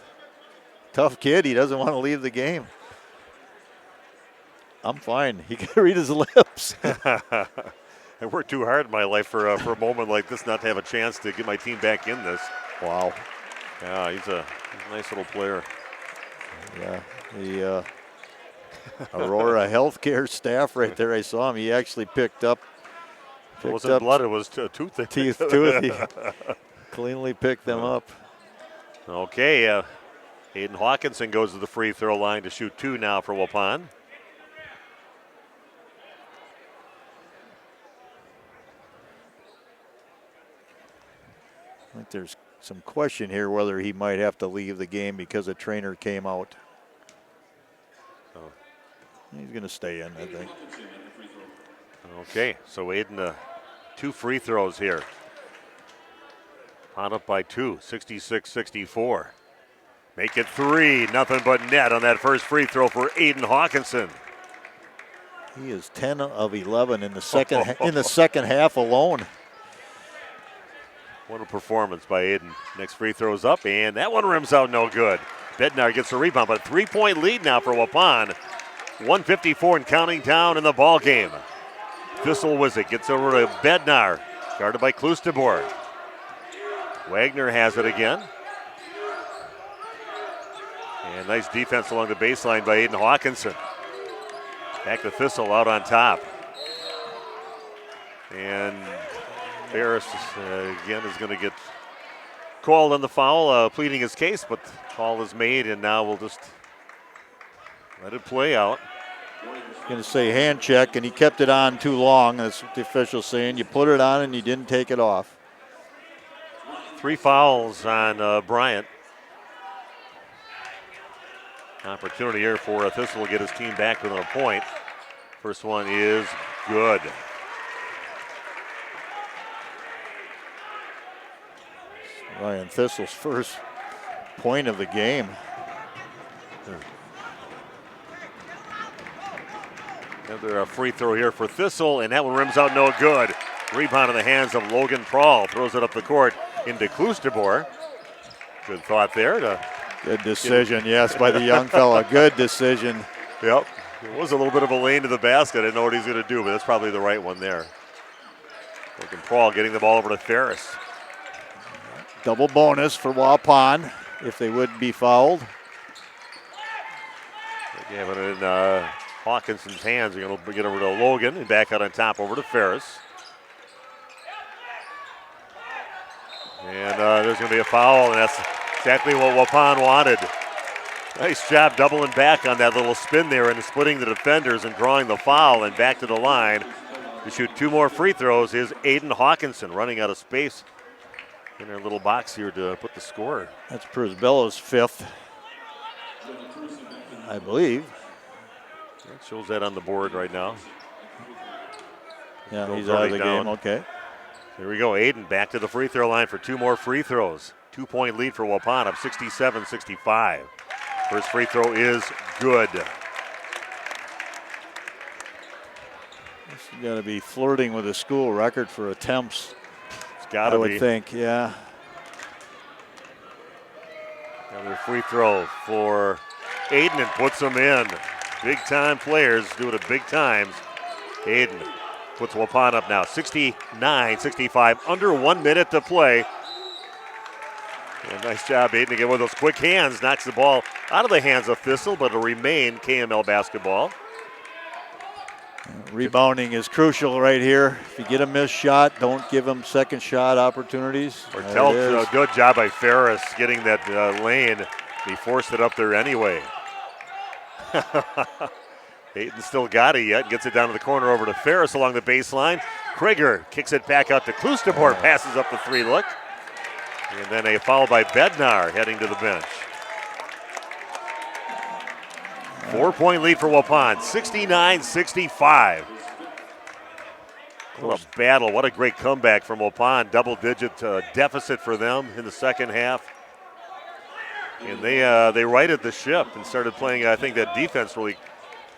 Tough kid. He doesn't want to leave the game. I'm fine. He can read his lips.
I worked too hard in my life for a moment like this not to have a chance to get my team back in this.
Wow.
Yeah, he's a nice little player.
Yeah, the Aurora Healthcare staff right there. I saw him. He actually picked up.
It wasn't blood. It was tooth.
Teeth. He cleanly picked them up.
Okay, Aiden Hawkinson goes to the free throw line to shoot 2 now for Waupun.
I think there's some question here whether he might have to leave the game because a trainer came out. So he's going to stay in, I think.
Okay, so Aiden, 2 free throws here. On up by 2, 66-64. Make it 3, nothing but net on that first free throw for Aiden Hawkinson.
He is 10 of 11 in the second half alone.
What a performance by Aiden. Next free throw's up, and that one rims out no good. Bednar gets the rebound, but a 3-point lead now for Waupun. 1:54 and counting down in the ball game. Thistle Wizik gets over to Bednar, guarded by Klustebor. Wagner has it again. And nice defense along the baseline by Aiden Hawkinson. Back to Thistle out on top. And Ferris, again, is going to get called on the foul, pleading his case, but the call is made, and now we'll just let it play out.
going to say hand check, and he kept it on too long. That's what the official's saying. You put it on and you didn't take it off.
3 fouls on Bryant. Opportunity here for Thistle to get his team back within a point. First one is good.
Ryan Thistle's first point of the game.
Another free throw here for Thistle, and that one rims out no good. Rebound in the hands of Logan Prawl. Throws it up the court into Kloosterboer. Good thought there.
Good decision, yes, by the young fella. Good decision.
Yep. It was a little bit of a lane to the basket. I didn't know what he's going to do, but that's probably the right one there. Logan Prawl getting the ball over to Ferris.
Double bonus for Waupun if they would be fouled.
They're giving it in Hawkinson's hands. They're going to get over to Logan and back out on top over to Ferris. And there's going to be a foul, and that's exactly what Waupun wanted. Nice job doubling back on that little spin there and splitting the defenders and drawing the foul, and back to the line to shoot 2 more free throws is Aiden Hawkinson, running out of space in their little box here to put the score.
That's Prisbella's 5th, I believe.
It shows that on the board right now.
Yeah, he's out of the game, okay.
Here we go, Aiden back to the free throw line for 2 more free throws. 2-point lead for Waupun, up 67-65. First free throw is good.
This has got to be flirting with a school record for attempts.
It's got to be.
I would think, yeah.
Another free throw for Aiden, and puts them in. Big time players do it at big times. Aiden puts Waupun up now, 69-65, under 1 minute to play. And nice job, Aiden, to get one of those quick hands. Knocks the ball out of the hands of Thistle, but it'll remain KML basketball.
Rebounding is crucial right here. If you get a missed shot, don't give them second shot opportunities.
Ortel, good job by Ferris getting that lane. He forced it up there anyway. Aiden still got it yet. Gets it down to the corner over to Ferris along the baseline. Krieger kicks it back out to Kloosterboer. Passes up the 3 look. And then a foul by Bednar heading to the bench. 4-point lead for Waupun, 69-65. What a battle, what a great comeback from Waupun. Double-digit deficit for them in the second half. And they righted the ship and started playing. I think that defense really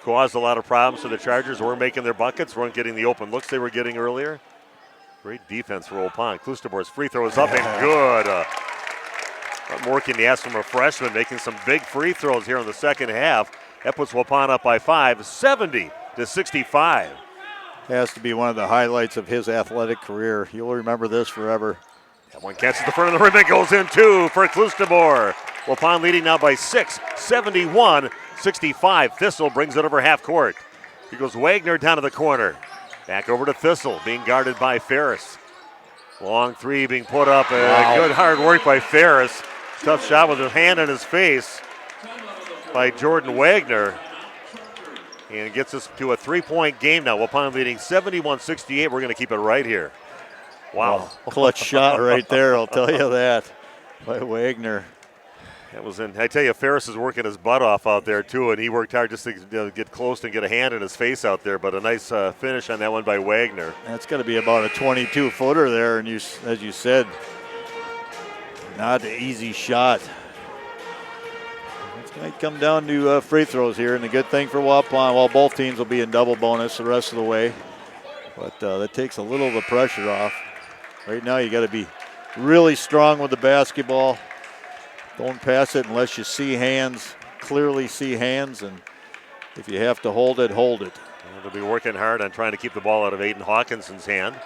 caused a lot of problems for the Chargers. Weren't making their buckets, weren't getting the open looks they were getting earlier. Great defense for Waupun. Kloosterboer's free throw is up and good. What more can you ask from a freshman, making some big free throws here in the second half. That puts Waupun up by 5, 70-65.
Has to be one of the highlights of his athletic career. You'll remember this forever.
That one catches the front of the rim and goes in 2 for Kloosterboer. Waupun leading now by 6, 71-65. Thistle brings it over half court. Here goes Wagner down to the corner. Back over to Thistle, being guarded by Ferris. Long 3 being put up. Good hard work by Ferris. Tough shot with his hand in his face by Jordan Wagner. And gets us to a 3-point game now. Waupun leading 71-68. We're going to keep it right here. Wow.
Clutch shot right there, I'll tell you that, by Wagner.
That was in. I tell you, Ferris is working his butt off out there too, and he worked hard just to get close and get a hand in his face out there. But a nice finish on that one by Wagner.
That's got to be about a 22-footer there, and as you said, not an easy shot. It's going to come down to free throws here, and the good thing for Waupun, well, both teams will be in double bonus the rest of the way, but that takes a little of the pressure off. Right now, you got to be really strong with the basketball. Don't pass it unless you see hands, clearly see hands, and if you have to hold it, hold it.
And they'll be working hard on trying to keep the ball out of Aiden Hawkinson's hand.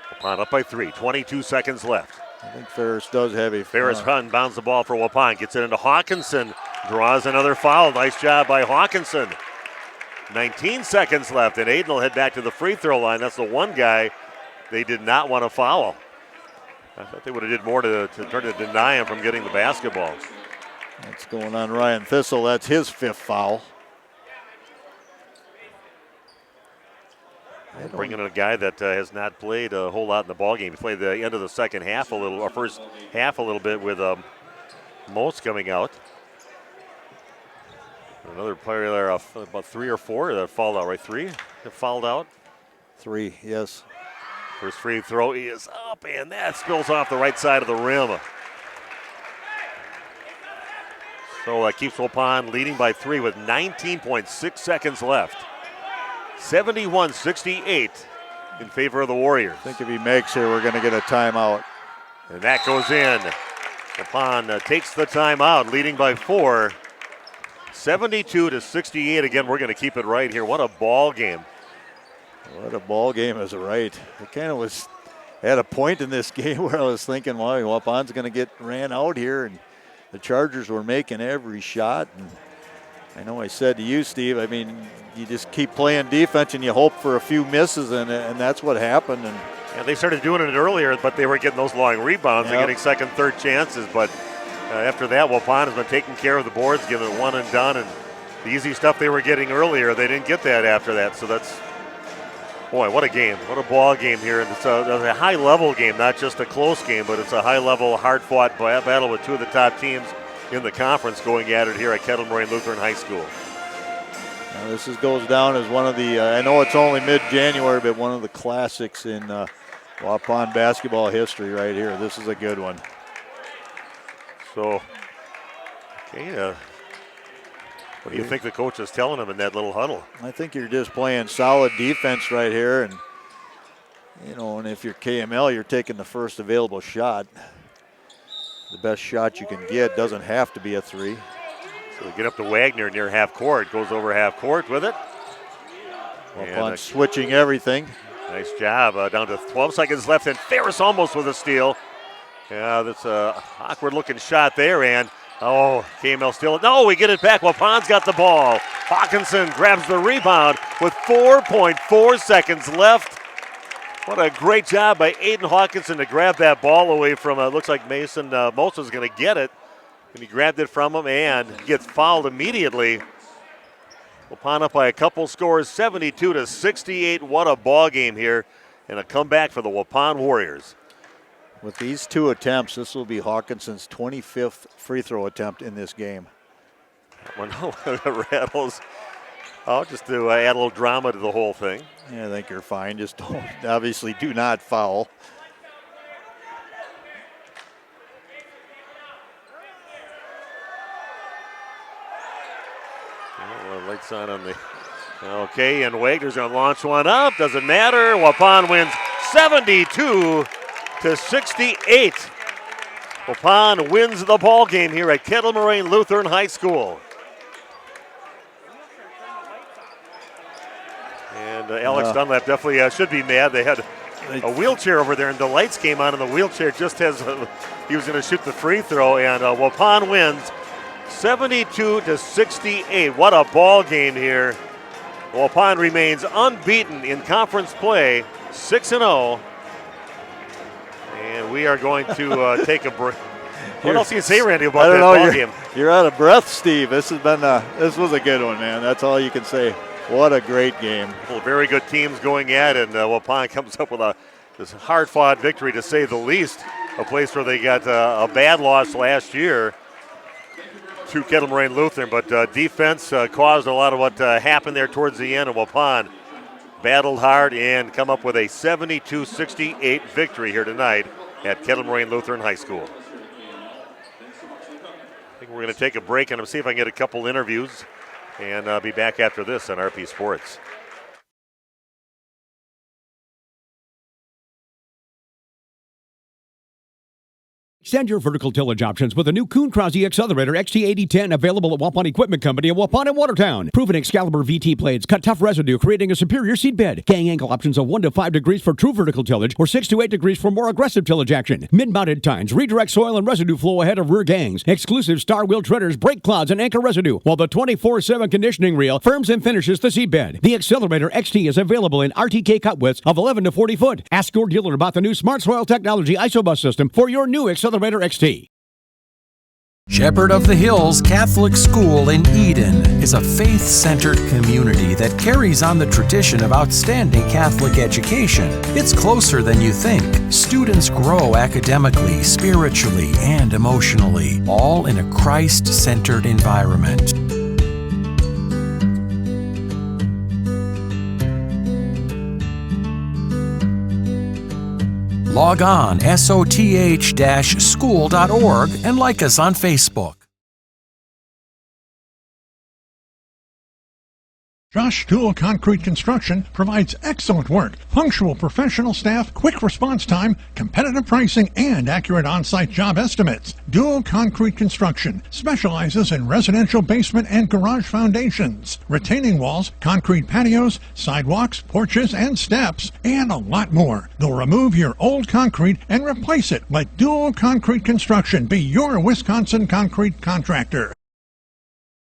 Waupun up by 3, 22 seconds left.
I think Ferris does have a...
Ferris bounds the ball for Waupun, gets it into Hawkinson, draws another foul. Nice job by Hawkinson. 19 seconds left, and Aiden will head back to the free throw line. That's the one guy they did not want to foul. I thought they would have did more to try to deny him from getting the basketball.
That's going on Ryan Thistle. That's his 5th foul.
bringing in a guy that has not played a whole lot in the ball game. He played the end of the second half a little, or first half a little bit with Most coming out. Another player there, about 3 or 4 that fouled out, right? 3 that fouled out?
3, yes.
First free throw is up, and that spills off the right side of the rim. So that keeps Waupun leading by 3 with 19.6 seconds left. 71-68 in favor of the Warriors.
I think if he makes here, we're going to get a timeout.
And that goes in. Waupun takes the timeout, leading by 4. 72-68. Again, we're going to keep it right here. What a ball game.
What a ball game is right. It kind of was at a point in this game where I was thinking, well, Waupun's going to get ran out here, and the Chargers were making every shot. And I know I said to you, Steve, I mean, you just keep playing defense and you hope for a few misses, and that's what happened. And
yeah, they started doing it earlier, but they were getting those long rebounds and getting second, third chances. But after that, Waupun has been taking care of the boards, giving it one and done. And the easy stuff they were getting earlier, they didn't get that after that. So that's, boy, what a game. What a ball game here. And it's a high-level game, not just a close game, but it's a high-level, hard-fought battle with 2 of the top teams in the conference going at it here at Kettle Moraine Lutheran High School.
Now this goes down as one of the, I know it's only mid-January, but one of the classics in Waupun basketball history right here. This is a good one.
So, okay, what do you think the coach is telling him in that little huddle?
I think you're just playing solid defense right here, and and if you're KML, you're taking the first available shot. The best shot you can get doesn't have to be a 3.
So we get up to Wagner near half court, goes over half court with it.
Waupun switching everything.
Nice job. Down to 12 seconds left, and Ferris almost with a steal. Yeah, that's a awkward-looking shot there, and KML still. No, we get it back. Waupun's got the ball. Hawkinson grabs the rebound with 4.4 seconds left. What a great job by Aiden Hawkinson to grab that ball away from, looks like Mason Mosa's going to get it. And he grabbed it from him and gets fouled immediately. Waupun up by a couple scores, 72-68. What a ball game here, and a comeback for the Waupun Warriors.
With these 2 attempts, this will be Hawkinson's 25th free throw attempt in this game.
Well, no, rattles. Just to add a little drama to the whole thing.
Yeah, I think you're fine. Just obviously do not foul.
Lights on the. Okay, and Wagner's going to launch one up. Doesn't matter. Waupun wins 72-68. Waupun wins the ball game here at Kettle Moraine Lutheran High School. And Alex Dunlap definitely should be mad. They had a wheelchair over there, and the lights came on, and the wheelchair just as he was going to shoot the free throw. And Waupun wins 72-68. What a ball game here. Waupun remains unbeaten in conference play, 6-0. And we are going to take a break. What else can you say, Randy, about that ball game?
You're out of breath, Steve. This was a good one, man. That's all you can say. What a great game.
Well, very good teams going at it, and Waupun comes up with this hard-fought victory, to say the least. A place where they got a bad loss last year to Kettle Moraine Lutheran, but defense caused a lot of what happened there towards the end, and Waupun battled hard and come up with a 72-68 victory here tonight at Kettle Moraine Lutheran High School. I think we're going to take a break, and I'm see if I can get a couple interviews, and be back after this on RP Sports.
Extend your vertical tillage options with a new Kuhn Krause Accelerator XT8010 available at Waupun Equipment Company in Waupun and Watertown. Proven Excalibur VT blades cut tough residue, creating a superior seed bed. Gang angle options of 1 to 5 degrees for true vertical tillage or 6 to 8 degrees for more aggressive tillage action. Mid-mounted tines redirect soil and residue flow ahead of rear gangs. Exclusive star wheel treaders, brake clods, and anchor residue, while the 24/7 conditioning reel firms and finishes the seed bed. The Accelerator XT is available in RTK cut widths of 11 to 40 foot. Ask your dealer about the new Smart Soil Technology ISOBUS system for your new Accelerator XT.
Shepherd of the Hills Catholic School in Eden is a faith-centered community that carries on the tradition of outstanding Catholic education. It's closer than you think. Students grow academically, spiritually, and emotionally, all in a Christ-centered environment. Log on soth-school.org and like us on Facebook.
Josh Dual Concrete Construction provides excellent work, punctual professional staff, quick response time, competitive pricing, and accurate on-site job estimates. Dual Concrete Construction specializes in residential basement and garage foundations, retaining walls, concrete patios, sidewalks, porches, and steps, and a lot more. They'll remove your old concrete and replace it. Let Dual Concrete Construction be your Wisconsin concrete contractor.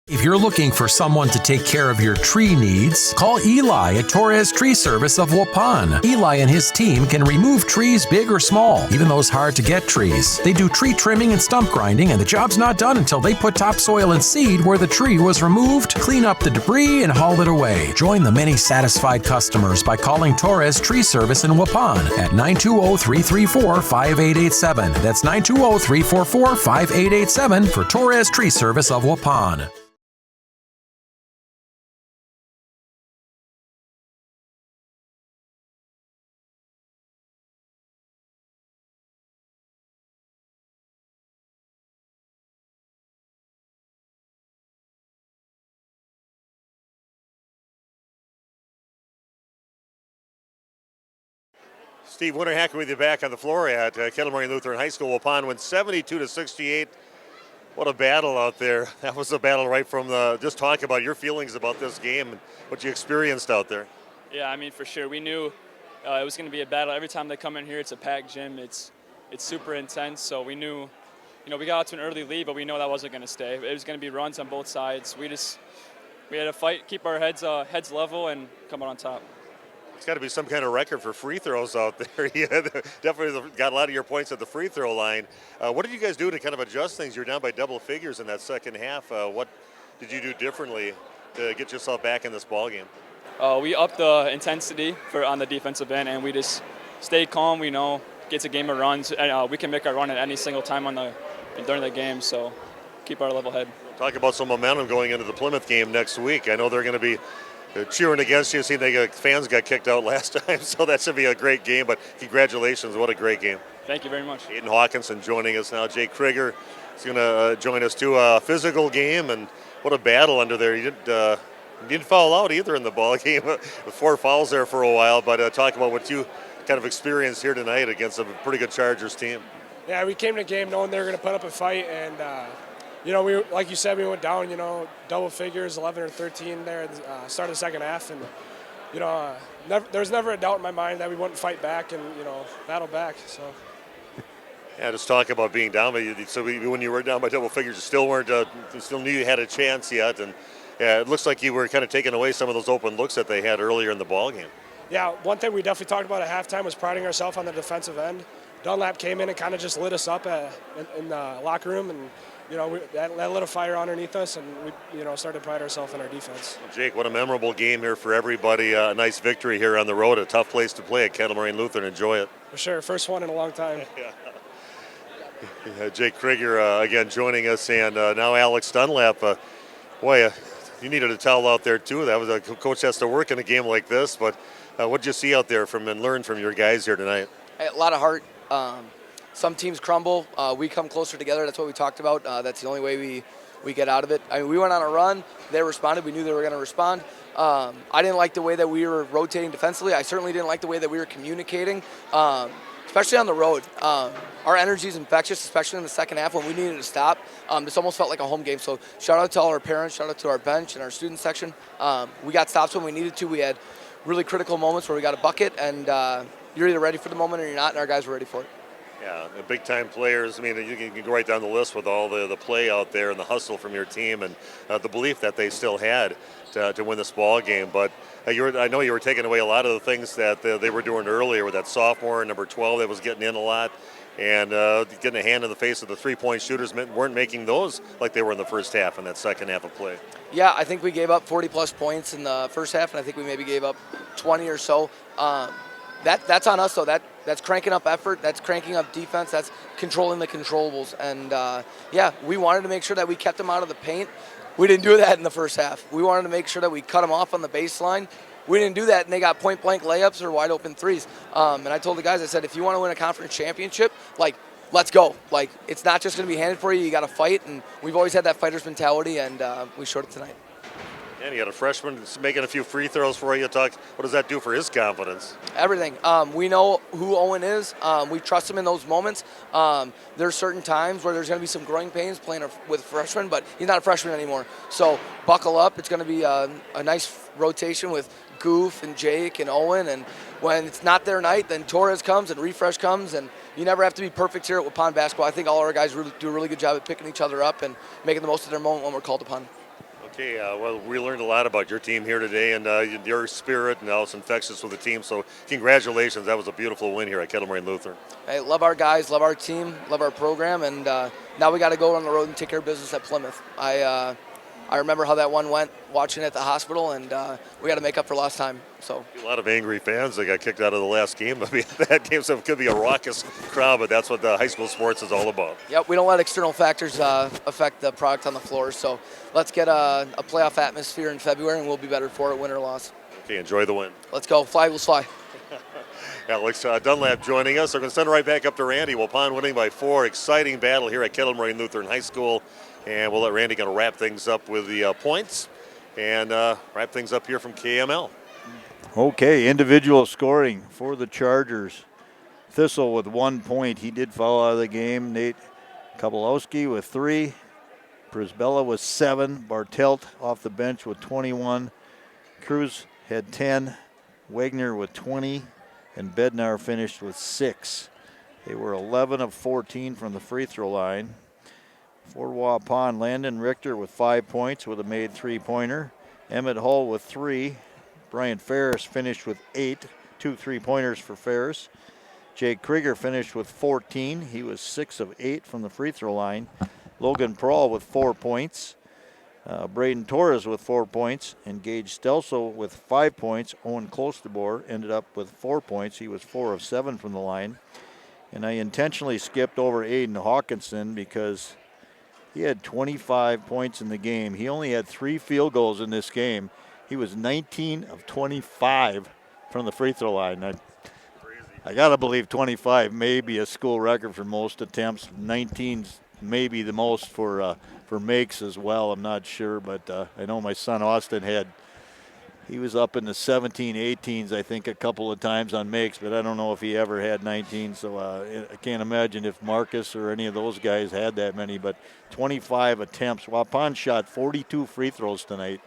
If you're looking for someone to take care of your tree needs, call Eli at Torres Tree Service of Waupun. Eli and his team can remove trees big or small, even those hard-to-get trees. They do tree trimming and stump grinding, and the job's not done until they put topsoil and seed where the tree was removed, clean up the debris, and haul it away. Join the many satisfied customers by calling Torres Tree Service in Waupun at 920-334-5887. That's 920-344-5887 for Torres Tree Service of Waupun.
Steve Winterhacker with you back on the floor at Kettle Moraine Lutheran High School. Waupun wins 72-68. What a battle out there. That was a battle right from the, just talk about your feelings about this game and what you experienced out there.
Yeah, I mean, for sure. We knew it was going to be a battle. Every time they come in here, it's a packed gym. It's super intense. So we knew, we got out to an early lead, but we know that wasn't going to stay. It was going to be runs on both sides. We had to fight, keep our heads level, and come out on top.
It's got to be some kind of record for free throws out there. You definitely got a lot of your points at the free throw line. What did you guys do to kind of adjust things? You're down by double figures in that second half. What did you do differently to get yourself back in this ball game?
We upped the intensity on the defensive end, and we just stayed calm. We know gets a game of runs, and we can make our run at any single time during the game. So keep our level head.
Talk about some momentum going into the Plymouth game next week. I know they're going to be cheering against you. See, fans got kicked out last time, so that should be a great game. But congratulations, what a great game.
Thank you very much.
Aiden Hawkinson joining us now. Jake Krieger is going to join us too. A physical game, and what a battle under there. You didn't foul out either in the ball game. 4 fouls there for a while. But talk about what you kind of experienced here tonight against a pretty good Chargers team.
Yeah, we came to the game knowing they were going to put up a fight, and we, like you said, we went down, double figures, 11 or 13 there at the start of the second half. And, there was never a doubt in my mind that we wouldn't fight back and, battle back. So.
Yeah, just talk about being down. So when you were down by double figures, you still weren't, still knew you had a chance yet. And yeah, it looks like you were kind of taking away some of those open looks that they had earlier in the ball game.
Yeah, one thing we definitely talked about at halftime was priding ourselves on the defensive end. Dunlap came in and kind of just lit us up in the locker room, and that lit a fire underneath us, and we started to pride ourselves in our defense.
Jake, what a memorable game here for everybody. A nice victory here on the road. A tough place to play at Kettle Moraine Lutheran. Enjoy it.
For sure. First one in a long time.
Jake Krieger again joining us, and now Alex Dunlap. You needed a towel out there too. That was a coach has to work in a game like this. But what did you see out there and learn from your guys here tonight?
A lot of heart. Some teams crumble. We come closer together. That's what we talked about. That's the only way we get out of it. I mean, we went on a run. They responded. We knew they were going to respond. I didn't like the way that we were rotating defensively. I certainly didn't like the way that we were communicating, especially on the road. Our energy is infectious, especially in the second half when we needed to stop. This almost felt like a home game. So shout out to all our parents, shout out to our bench and our student section. We got stops when we needed to. We had really critical moments where we got a bucket, and you're either ready for the moment or you're not, and our guys were ready for it.
Yeah, the big-time players. I mean, you can go right down the list with all the play out there and the hustle from your team and the belief that they still had to win this ball game. But I know you were taking away a lot of the things that they were doing earlier with that sophomore, number 12, that was getting in a lot. And getting a hand in the face of the three-point shooters weren't making those like they were in the first half and that second half of play.
Yeah, I think we gave up 40-plus points in the first half, and I think we maybe gave up 20 or so. That's on us, though. That's cranking up effort. That's cranking up defense. That's controlling the controllables. And, we wanted to make sure that we kept them out of the paint. We didn't do that in the first half. We wanted to make sure that we cut them off on the baseline. We didn't do that, and they got point-blank layups or wide-open threes. And I told the guys, I said, if you want to win a conference championship, let's go. It's not just going to be handed for you. You got to fight, and we've always had that fighter's mentality, and we showed it tonight.
And you got a freshman making a few free throws for you. What does that do for his confidence?
Everything. We know who Owen is. We trust him in those moments. There's certain times where there's going to be some growing pains playing with freshmen, but he's not a freshman anymore. So buckle up. It's going to be a nice rotation with Goof and Jake and Owen. And when it's not their night, then Torres comes and Refresh comes. And you never have to be perfect here at Waupun basketball. I think all our guys do a really good job at picking each other up and making the most of their moment when we're called upon.
Okay, we learned a lot about your team here today and your spirit and how it's infectious with the team. So congratulations. That was a beautiful win here at Kettle Moraine Lutheran.
Hey, love our guys, love our team, love our program, and now we got to go on the road and take care of business at Plymouth. I remember how that one went watching at the hospital, and we got to make up for lost time. So
a lot of angry fans that got kicked out of the last game. I mean, that game could be a raucous crowd, but that's what the high school sports is all about.
Yep, we don't let external factors affect the product on the floor. So let's get a playoff atmosphere in February, and we'll be better for it, win or loss.
Okay, enjoy the win.
Let's go. Fly, Eagles, fly.
Alex Dunlap joining us. We're going to send it right back up to Randy. Waupun winning by 4. Exciting battle here at Kettle Moraine Lutheran High School. And we'll let Randy kind of wrap things up with the points and wrap things up here from KML.
Okay, individual scoring for the Chargers. Thistle with 1 point. He did foul out of the game. Nate Kowalowski with 3. Prisbella with 7. Bartelt off the bench with 21. Cruz had 10. Wagner with 20. And Bednar finished with 6. They were 11 of 14 from the free throw line. For Waupun, Landon Richter with 5 points with a made three-pointer. Emmett Hull with 3. Brian Ferris finished with 8. 2 3-pointers for Ferris. Jake Krieger finished with 14. He was 6 of 8 from the free throw line. Logan Prawl with 4 points. Braden Torres with 4 points. And Gage Stelso with 5 points. Owen Klostebor ended up with 4 points. He was 4 of 7 from the line. And I intentionally skipped over Aiden Hawkinson because he had 25 points in the game. He only had 3 field goals in this game. He was 19 of 25 from the free throw line. I got to believe 25 may be a school record for most attempts. 19's maybe the most for makes as well. I'm not sure, but I know my son Austin he was up in the 17, 18s, I think, a couple of times on makes, but I don't know if he ever had 19. So I can't imagine if Marcus or any of those guys had that many, but 25 attempts. Waupun shot 42 free throws tonight.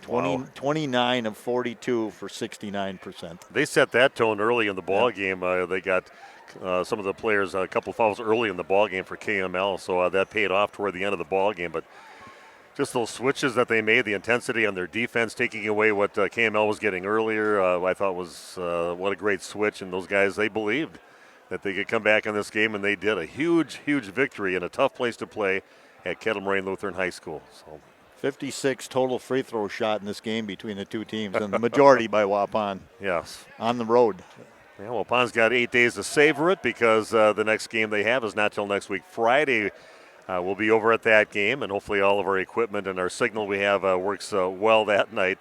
29 of 42 for 69%.
They set that tone early in the ball game. They got some of the players a couple of fouls early in the ball game for KML, so that paid off toward the end of the ball game. But just those switches that they made, the intensity on their defense, taking away what KML was getting earlier, I thought was what a great switch. And those guys, they believed that they could come back in this game, and they did. A huge, huge victory in a tough place to play at Kettle Moraine Lutheran High School. So
56 total free throw shot in this game between the two teams, and the majority by Waupun.
Yes.
On the road.
Yeah, Waupun's got 8 days to savor it because the next game they have is not till next week. Friday, we'll be over at that game, and hopefully all of our equipment and our signal we have works well that night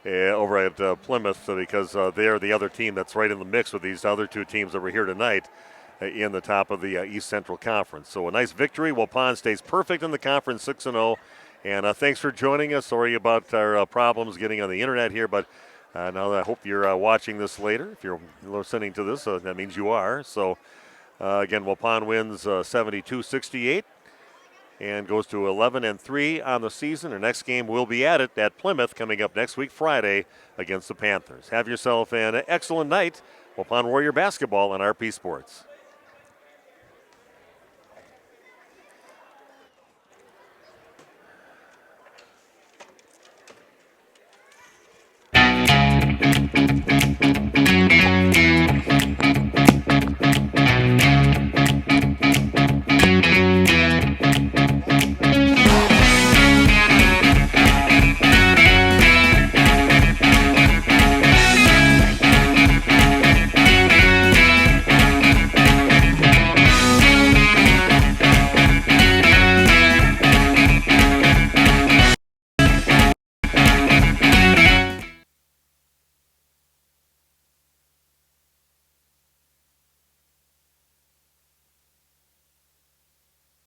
over at Plymouth because they're the other team that's right in the mix with these other 2 teams that were here tonight in the top of the East Central Conference. So a nice victory. Waupun stays perfect in the conference, 6-0. And thanks for joining us. Sorry about our problems getting on the internet here, but now I hope you're watching this later. If you're listening to this, that means you are. So, again, Waupun wins 72-68 and goes to 11-3 on the season. Our next game will be at it at Plymouth coming up next week, Friday, against the Panthers. Have yourself an excellent night. Waupun Warrior Basketball on RP Sports.